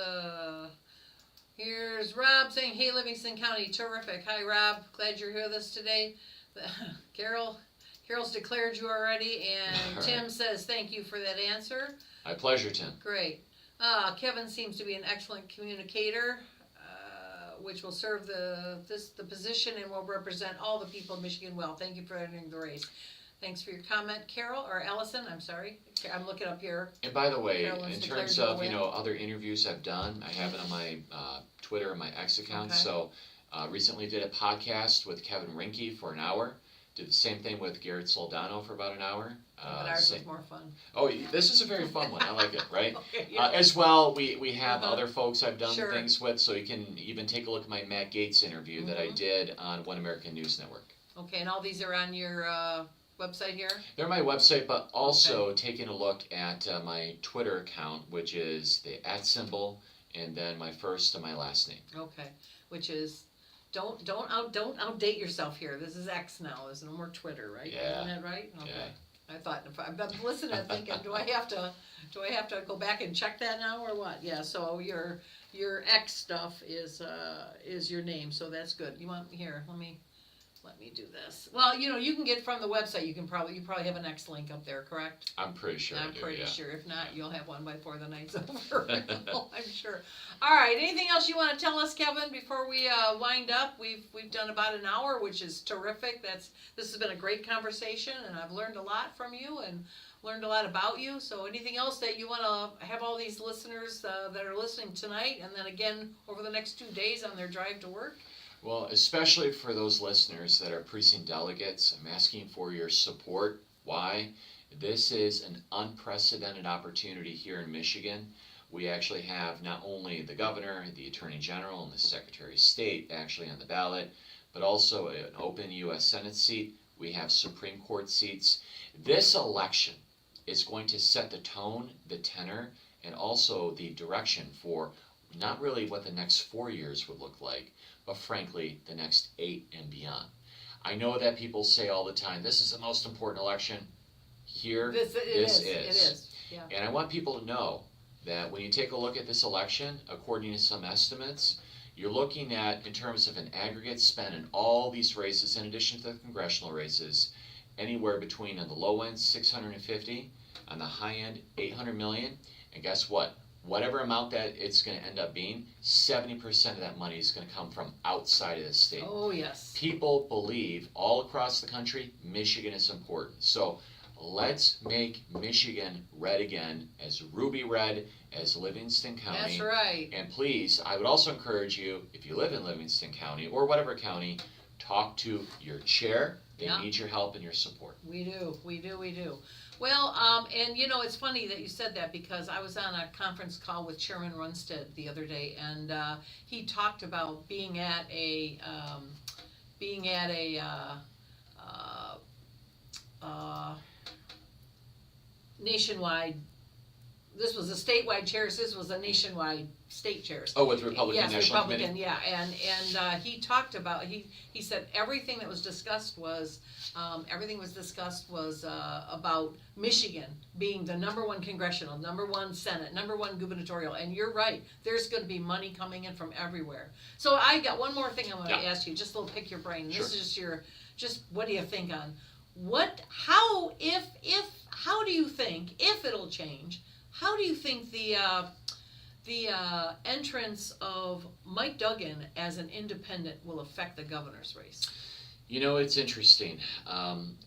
here's Rob saying, "Hey, Livingston County, terrific. Hi, Rob. Glad you're here with us today." Carol's declared you already, and Tim says thank you for that answer. My pleasure, Tim. Great. Kevin seems to be an excellent communicator, which will serve the position and will represent all the people of Michigan well. Thank you for entering the race. Thanks for your comment, Carol, or Allison, I'm sorry. I'm looking up here. And by the way, in terms of, you know, other interviews I've done, I have it on my Twitter and my X account. Okay. So recently did a podcast with Kevin Rinke for an hour. Did the same thing with Garrett Soldano for about an hour. But ours was more fun. Oh, this is a very fun one. I like it, right? Okay, yeah. As well, we have other folks I've done things with, so you can even take a look at my Matt Gaetz interview that I did on One American News Network. Okay, and all these are on your website here? They're on my website, but also taking a look at my Twitter account, which is the @ and then my first and my last name. Okay, which is Don't outdate yourself here. This is X now. There's no more Twitter, right? Yeah. Isn't that right? Okay. Yeah. I thought I'm listening, thinking, do I have to go back and check that now or what? Yeah. So your X stuff is your name, so that's good. You want here? Let me do this. Well, you can get from the website. You probably have an X link up there, correct? I'm pretty sure. I'm pretty sure. If not, you'll have one before the night's over. I'm sure. All right. Anything else you want to tell us, Kevin, before we wind up? We've done about an hour, which is terrific. This has been a great conversation, and I've learned a lot from you and learned a lot about you. So anything else that you want to have all these listeners that are listening tonight, and then again over the next 2 days on their drive to work? Well, especially for those listeners that are precinct delegates, I'm asking for your support. Why? This is an unprecedented opportunity here in Michigan. We actually have not only the governor, the attorney general, and the secretary of state actually on the ballot, but also an open U.S. Senate seat. We have Supreme Court seats. This election is going to set the tone, the tenor, and also the direction for not really what the next 4 years would look like, but frankly, the next 8 and beyond. I know that people say all the time, this is the most important election. Here, this is. It is. Yeah. And I want people to know that when you take a look at this election, according to some estimates, you're looking at, in terms of an aggregate spend in all these races, in addition to the congressional races, anywhere between, on the low end, 650, on the high end, 800 million. And guess what? Whatever amount that it's going to end up being, 70% of that money is going to come from outside of the state. Oh, yes. People believe all across the country, Michigan is important. So let's make Michigan red again, as ruby red as Livingston County. That's right. And please, I would also encourage you, if you live in Livingston County or whatever county, talk to your chair. They need your help and your support. We do. Well, and it's funny that you said that, because I was on a conference call with Chairman Runstead the other day, and he talked about being at a nationwide. This was a statewide chairs. This was a nationwide state chairs. Oh, with Republican National Republican, Committee. yeah, and he talked about he said everything that was discussed was about Michigan being the #1 congressional, #1 Senate, #1 gubernatorial, and you're right. There's going to be money coming in from everywhere. So I got one more thing I want to ask you. Just a little pick your brain. Sure. This is just what do you think on how do you think, if it'll change? How do you think the entrance of Mike Duggan as an independent will affect the governor's race? It's interesting.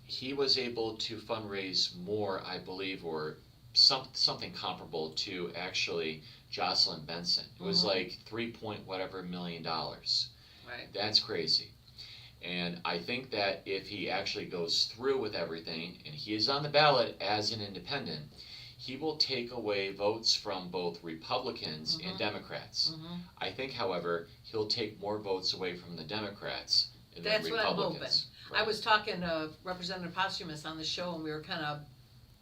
He was able to fundraise more, I believe, or something comparable to actually Jocelyn Benson. It was like $3 million. Right. That's crazy. And I think that if he actually goes through with everything, and he is on the ballot as an independent, he will take away votes from both Republicans and Democrats. I think, however, he'll take more votes away from the Democrats than That's Republicans. what I'm hoping. Right. I was talking to Representative Posthumus on the show, and we were kind of,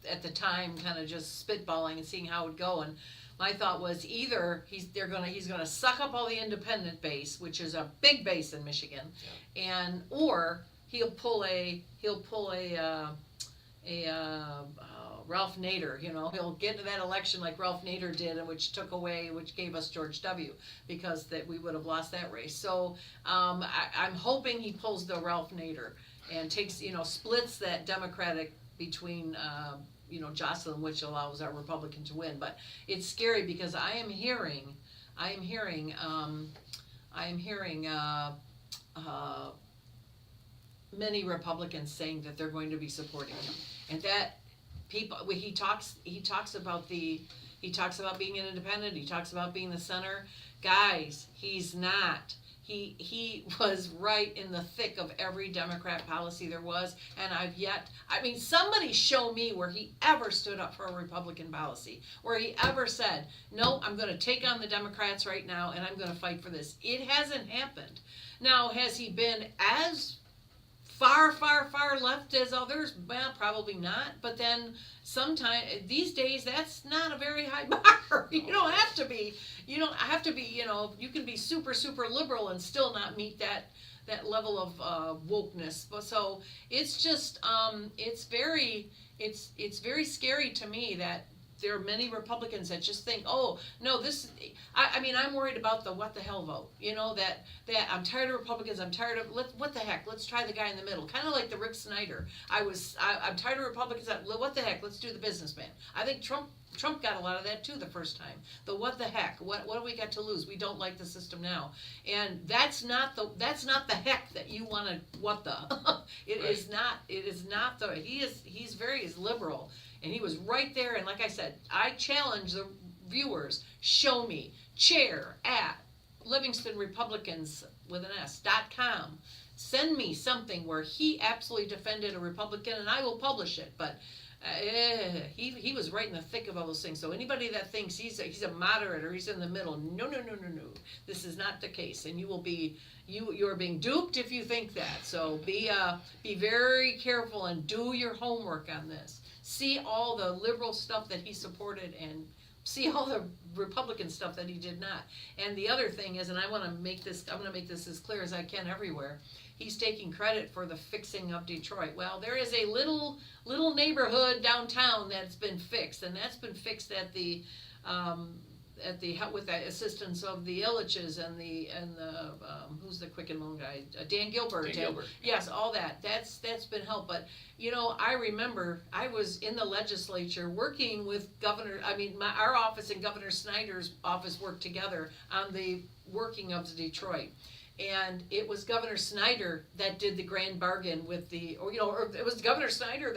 at the time, kind of just spitballing and seeing how it would go. And my thought was either he's gonna suck up all the independent base, which is a big base in Michigan, or he'll pull a Ralph Nader, he'll get into that election like Ralph Nader did, and which gave us George W., because that we would have lost that race. So I'm hoping he pulls the Ralph Nader and takes, splits that Democratic between, Jocelyn, which allows our Republican to win. But it's scary, because I am hearing many Republicans saying that they're going to be supporting him, and that he talks about being an independent. He talks about being the center. Guys, he's not. He was right in the thick of every Democrat policy there was, and somebody show me where he ever stood up for a Republican policy, where he ever said, no, I'm going to take on the Democrats right now, and I'm going to fight for this. It hasn't happened. Now, has he been as far left as others? Well, probably not. But then these days, that's not a very high bar. You don't have to be, you know, you can be super, super liberal and still not meet that level of wokeness. But so it's just, it's very scary to me that there are many Republicans that just think, oh, no, I mean, I'm worried about the what the hell vote. You know, that I'm tired of Republicans. I'm tired of, what the heck, let's try the guy in the middle. Kind of like the Rick Snyder. I'm tired of Republicans. What the heck, let's do the businessman. I think Trump got a lot of that too the first time. The what the heck, what do we got to lose? We don't like the system now. And that's not the heck that you want to, what the. It right. is not the, he's liberal. And he was right there, and like I said, I challenge the viewers, show me, chair at LivingstonRepublicans.com. Send me something where he absolutely defended a Republican, and I will publish it. But he was right in the thick of all those things. So anybody that thinks he's a moderate or he's in the middle, no. This is not the case, and you're being duped if you think that. So be very careful and do your homework on this. See all the liberal stuff that he supported and see all the Republican stuff that he did not. And the other thing is, and I'm going to make this as clear as I can everywhere, he's taking credit for the fixing of Detroit. Well, there is a little neighborhood downtown that's been fixed, and that's been fixed with the assistance of the Illiches and the who's the Quicken Loan guy, Dan Gilbert. Yes, all that's been helped. But you know, I remember I was in the legislature working with our office and Governor Snyder's office worked together on the working of Detroit. And it was Governor Snyder that did the grand bargain with it was Governor Snyder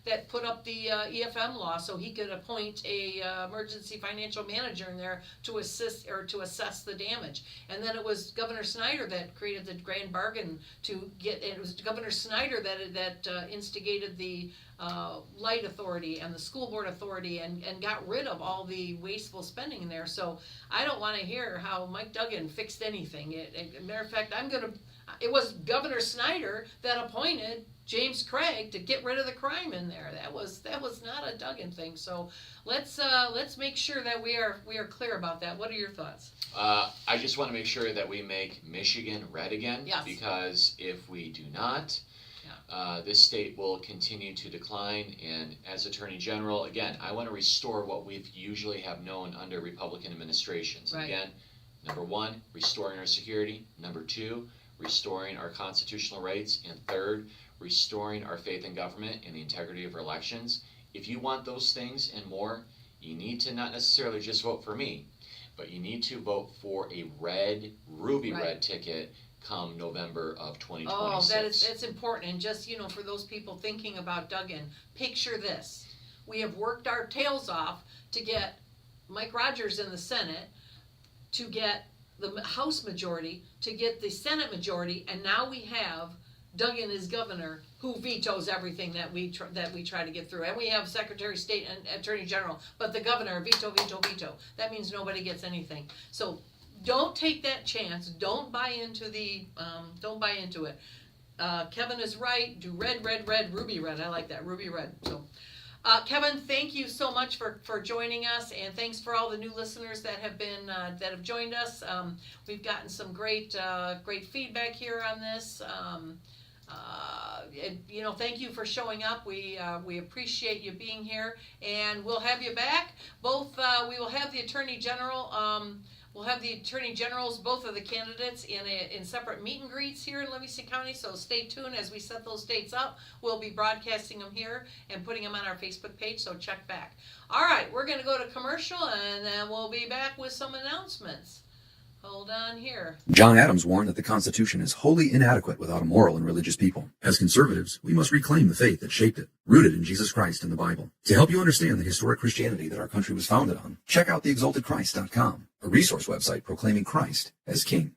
that put up the EFM law so he could appoint a emergency financial manager in there to assist or to assess the damage. And then it was Governor Snyder that created the grand bargain it was Governor Snyder that instigated the light authority and the school board authority and got rid of all the wasteful spending in there. So I don't want to hear how Mike Duggan fixed anything. Matter of fact, it was Governor Snyder that appointed James Craig to get rid of the crime in there. That was not a Duggan thing. So let's make sure that we are clear about that. What are your thoughts? I just want to make sure that we make Michigan red again. Yes. Because if we do not, this state will continue to decline. And as Attorney General, again, I want to restore what we've usually have known under Republican administrations. Right. Again, number one, restoring our security. Number two, restoring our constitutional rights. And third, restoring our faith in government and the integrity of our elections. If you want those things and more, you need to not necessarily just vote for me, but you need to vote for a ruby red ticket come November of 2026. Oh, that's important. And just, for those people thinking about Duggan, picture this. We have worked our tails off to get Mike Rogers in the Senate, to get the House majority, to get the Senate majority, and now we have Duggan as governor who vetoes everything that we try to get through. And we have Secretary of State and Attorney General, but the governor, veto. That means nobody gets anything. So don't take that chance. Don't buy into it. Kevin is right. Do red, ruby red. I like that, ruby red. So, Kevin, thank you so much for joining us, and thanks for all the new listeners that have joined us. We've gotten some great feedback here on this. Thank you for showing up. We appreciate you being here, and we'll have you back. Both we will have the Attorney General. We'll have the Attorney Generals, both of the candidates, in separate meet and greets here in Livingston County, so stay tuned as we set those dates up. We'll be broadcasting them here and putting them on our Facebook page, so check back. All right, we're going to go to commercial, and then we'll be back with some announcements. Hold on here. John Adams warned that the Constitution is wholly inadequate without a moral and religious people. As conservatives, we must reclaim the faith that shaped it, rooted in Jesus Christ and the Bible. To help you understand the historic Christianity that our country was founded on, check out theexaltedchrist.com, a resource website proclaiming Christ as King.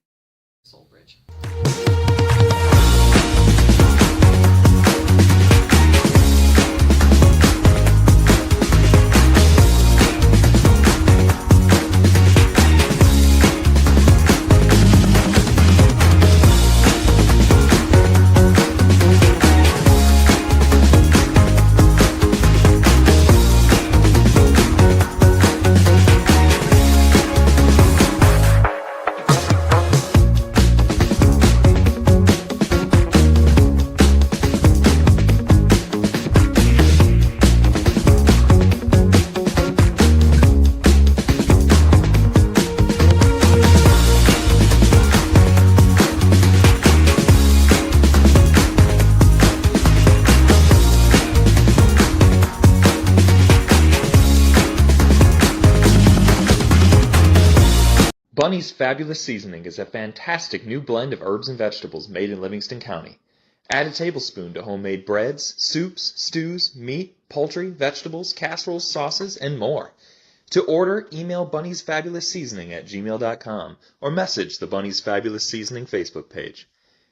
Bunny's Fabulous Seasoning is a fantastic new blend of herbs and vegetables made in Livingston County. Add a tablespoon to homemade breads, soups, stews, meat, poultry, vegetables, casseroles, sauces, and more. To order, email Bunny's Fabulous Seasoning at gmail.com or message the Bunny's Fabulous Seasoning Facebook page.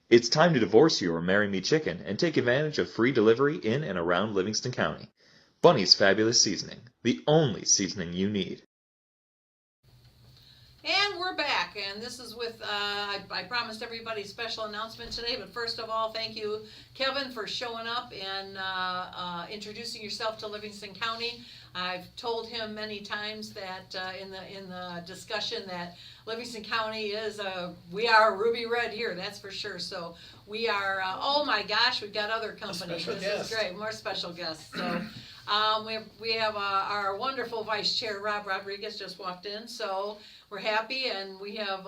It's time to divorce you or marry me chicken and take advantage of free delivery in and around Livingston County. Bunny's Fabulous Seasoning, the only seasoning you need. And we're back, and this is with, I promised everybody a special announcement today, but first of all, thank you, Kevin, for showing up and introducing yourself to Livingston County. I've told him many times that in the discussion that Livingston County is, we are ruby red here, that's for sure. So we are, oh my gosh, we've got other companies. This is great, more special guests. So we have our wonderful Vice Chair, Rob Rodriguez, just walked in. So we're happy, and we have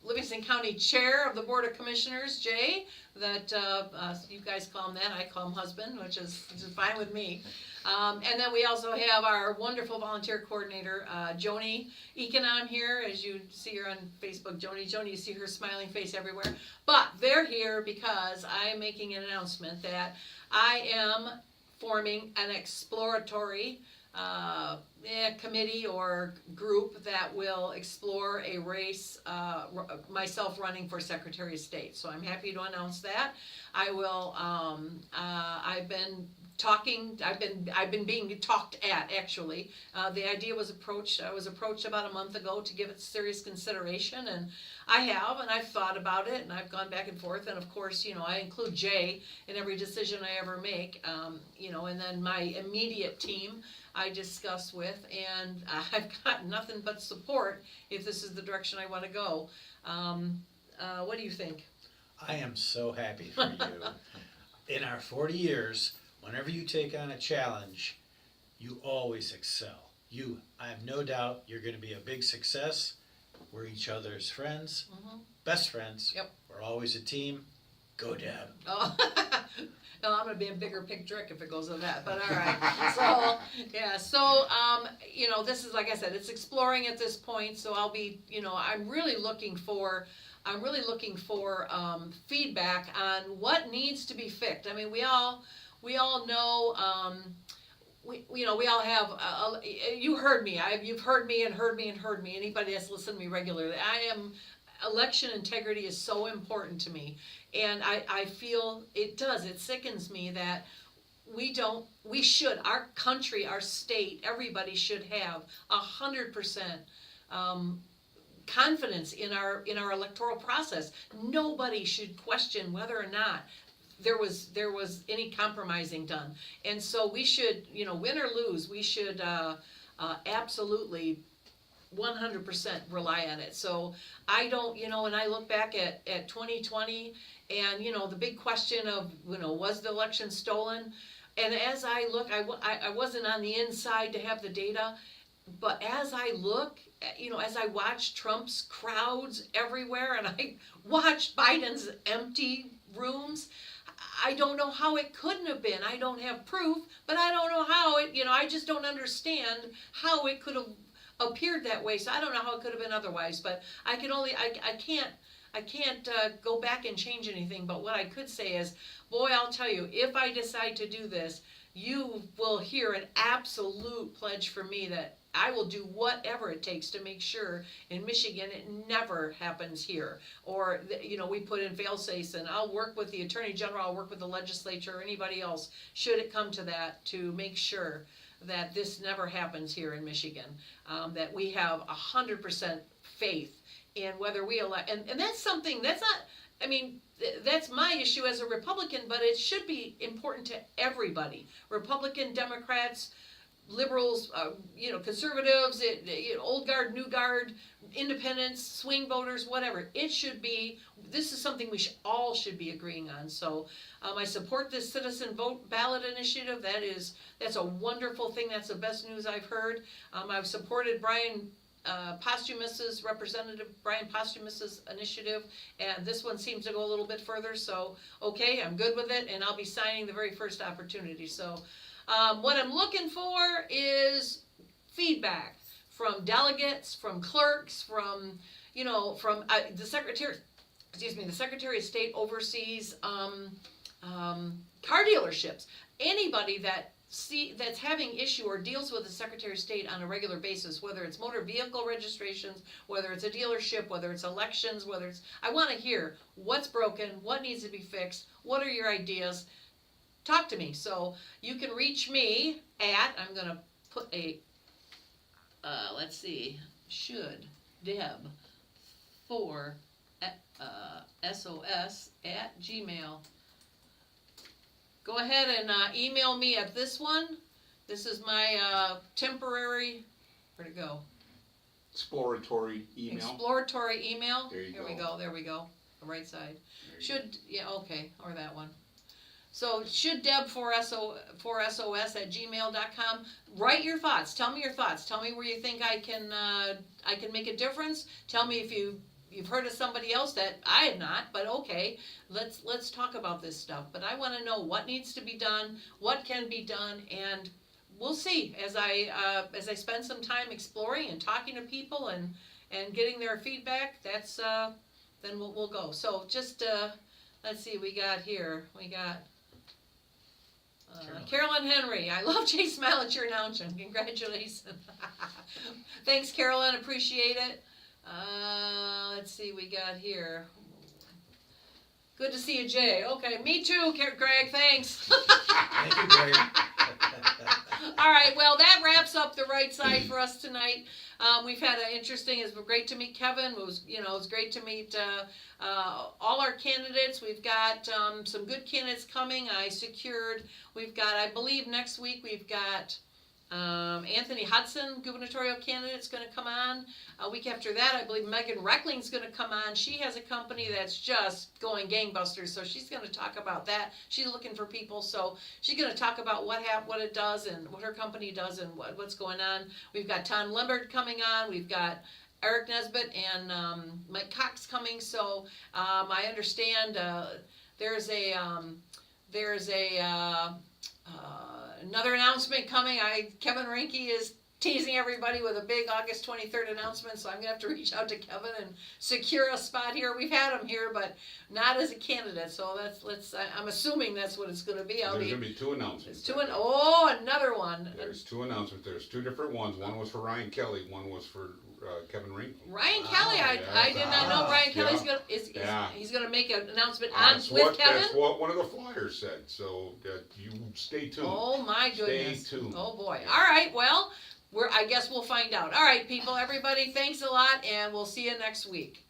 Livingston County Chair of the Board of Commissioners, Jay, that you guys call him that, I call him husband, which is fine with me. And then we also have our wonderful volunteer coordinator, Joni Econom here, as you see her on Facebook. Joni, you see her smiling face everywhere. But they're here because I'm making an announcement that I am forming an exploratory committee or group that will explore a race, myself running for Secretary of State. So I'm happy to announce that. I will, I've been being talked at, actually. The idea was I was approached about a month ago to give it serious consideration, and I've thought about it, and I've gone back and forth, and of course, I include Jay in every decision I ever make, and then my immediate team I discuss with, and I've got nothing but support if this is the direction I want to go. What do you think? I am so happy for you. In our 40 years, whenever you take on a challenge, you always excel. I have no doubt you're going to be a big success. We're each other's friends, best friends. Yep. We're always a team. Go Deb. Oh. No, I'm going to be a bigger pig trick if it goes to that, but all right. So, yeah, this is, like I said, it's exploring at this point, so I'll be, I'm really looking for feedback on what needs to be fixed. I mean, we all know, we all have, you heard me, you've heard me and heard me and heard me, anybody that's listened to me regularly. Election integrity is so important to me, and I feel it sickens me that our country, our state, everybody should have 100% confidence in our electoral process. Nobody should question whether or not there was any compromising done. And so we should, win or lose, we should absolutely 100% rely on it. So I don't, when I look back at 2020 and, the big question of, was the election stolen? And as I look, I wasn't on the inside to have the data, but as I look, as I watch Trump's crowds everywhere and I watch Biden's empty rooms, I don't know how it couldn't have been. I don't have proof, but I don't know how it, I just don't understand how it could have appeared that way. So I don't know how it could have been otherwise, but I can't go back and change anything. But what I could say is, boy, I'll tell you, if I decide to do this, you will hear an absolute pledge from me that I will do whatever it takes to make sure in Michigan it never happens here. Or, we put in fail-safes, and I'll work with the Attorney General, I'll work with the legislature, or anybody else, should it come to that, to make sure that this never happens here in Michigan. That we have 100% faith in whether we elect, and that's something, that's my issue as a Republican, but it should be important to everybody. Republican, Democrats, liberals, conservatives, old guard, new guard, independents, swing voters, whatever. It should be, this is something we all should be agreeing on. So I support this citizen vote ballot initiative. That's a wonderful thing. That's the best news I've heard. I've supported Representative Brian Posthumus's initiative, and this one seems to go a little bit further. So, okay, I'm good with it, and I'll be signing the very first opportunity. So what I'm looking for is feedback from delegates, from clerks, from, you know, from the Secretary of State oversees car dealerships. Anybody that's having issue or deals with the Secretary of State on a regular basis, whether it's motor vehicle registrations, whether it's a dealership, whether it's elections, I want to hear what's broken, what needs to be fixed, what are your ideas. Talk to me. So you can reach me at, I'm going to put a, let's see, should Deb for SOS at Gmail. Go ahead and email me at this one. This is my temporary, where'd it go? Exploratory email. Exploratory email. There you Here go. we go. There we go. The right side. Okay, or that one. So should Deb for SOS at gmail.com. Write your thoughts. Tell me your thoughts. Tell me where you think I can make a difference. Tell me if you've heard of somebody else that I have not, but okay, let's talk about this stuff. But I want to know what needs to be done, what can be done, and we'll see as I spend some time exploring and talking to people and getting their feedback. That's then we'll go. So just let's see, we got Carolyn Henry. I love Jay Smile at your announcement. Congratulations. Thanks, Carolyn. Appreciate it. Let's see, we got here. Good to see you, Jay. Okay, me too, Greg. Thanks. Thank you, Greg. All right, well, that wraps up the right side for us tonight. We've had an interesting. It's great to meet Kevin. It was great to meet all our candidates. We've got some good candidates coming. We've got, I believe, next week we've got Anthony Hudson, gubernatorial candidate, is going to come on. A week after that, I believe Megan Reckling's going to come on. She has a company that's just going gangbusters, so she's going to talk about that. She's looking for people, so she's going to talk about what it does and what her company does and what's going on. We've got Tom Lambert coming on. We've got Eric Nesbitt and Mike Cox coming. So I understand there's another announcement coming. Kevin Reinke is teasing everybody with a big August 23rd announcement, so I'm going to have to reach out to Kevin and secure a spot here. We've had him here, but not as a candidate, so I'm assuming that's what it's going to be. There's going to be two announcements. Another one. There's two announcements. There's two different ones. One was for Ryan Kelly. One was for Kevin Reinke. Ryan Kelly, I did not know Ryan Kelly's he's going to make an announcement with Kevin. That's what one of the flyers said. So you stay tuned. Oh my goodness. Stay tuned. Oh boy. All right. Well, I guess we'll find out. All right, people, everybody, thanks a lot, and we'll see you next week.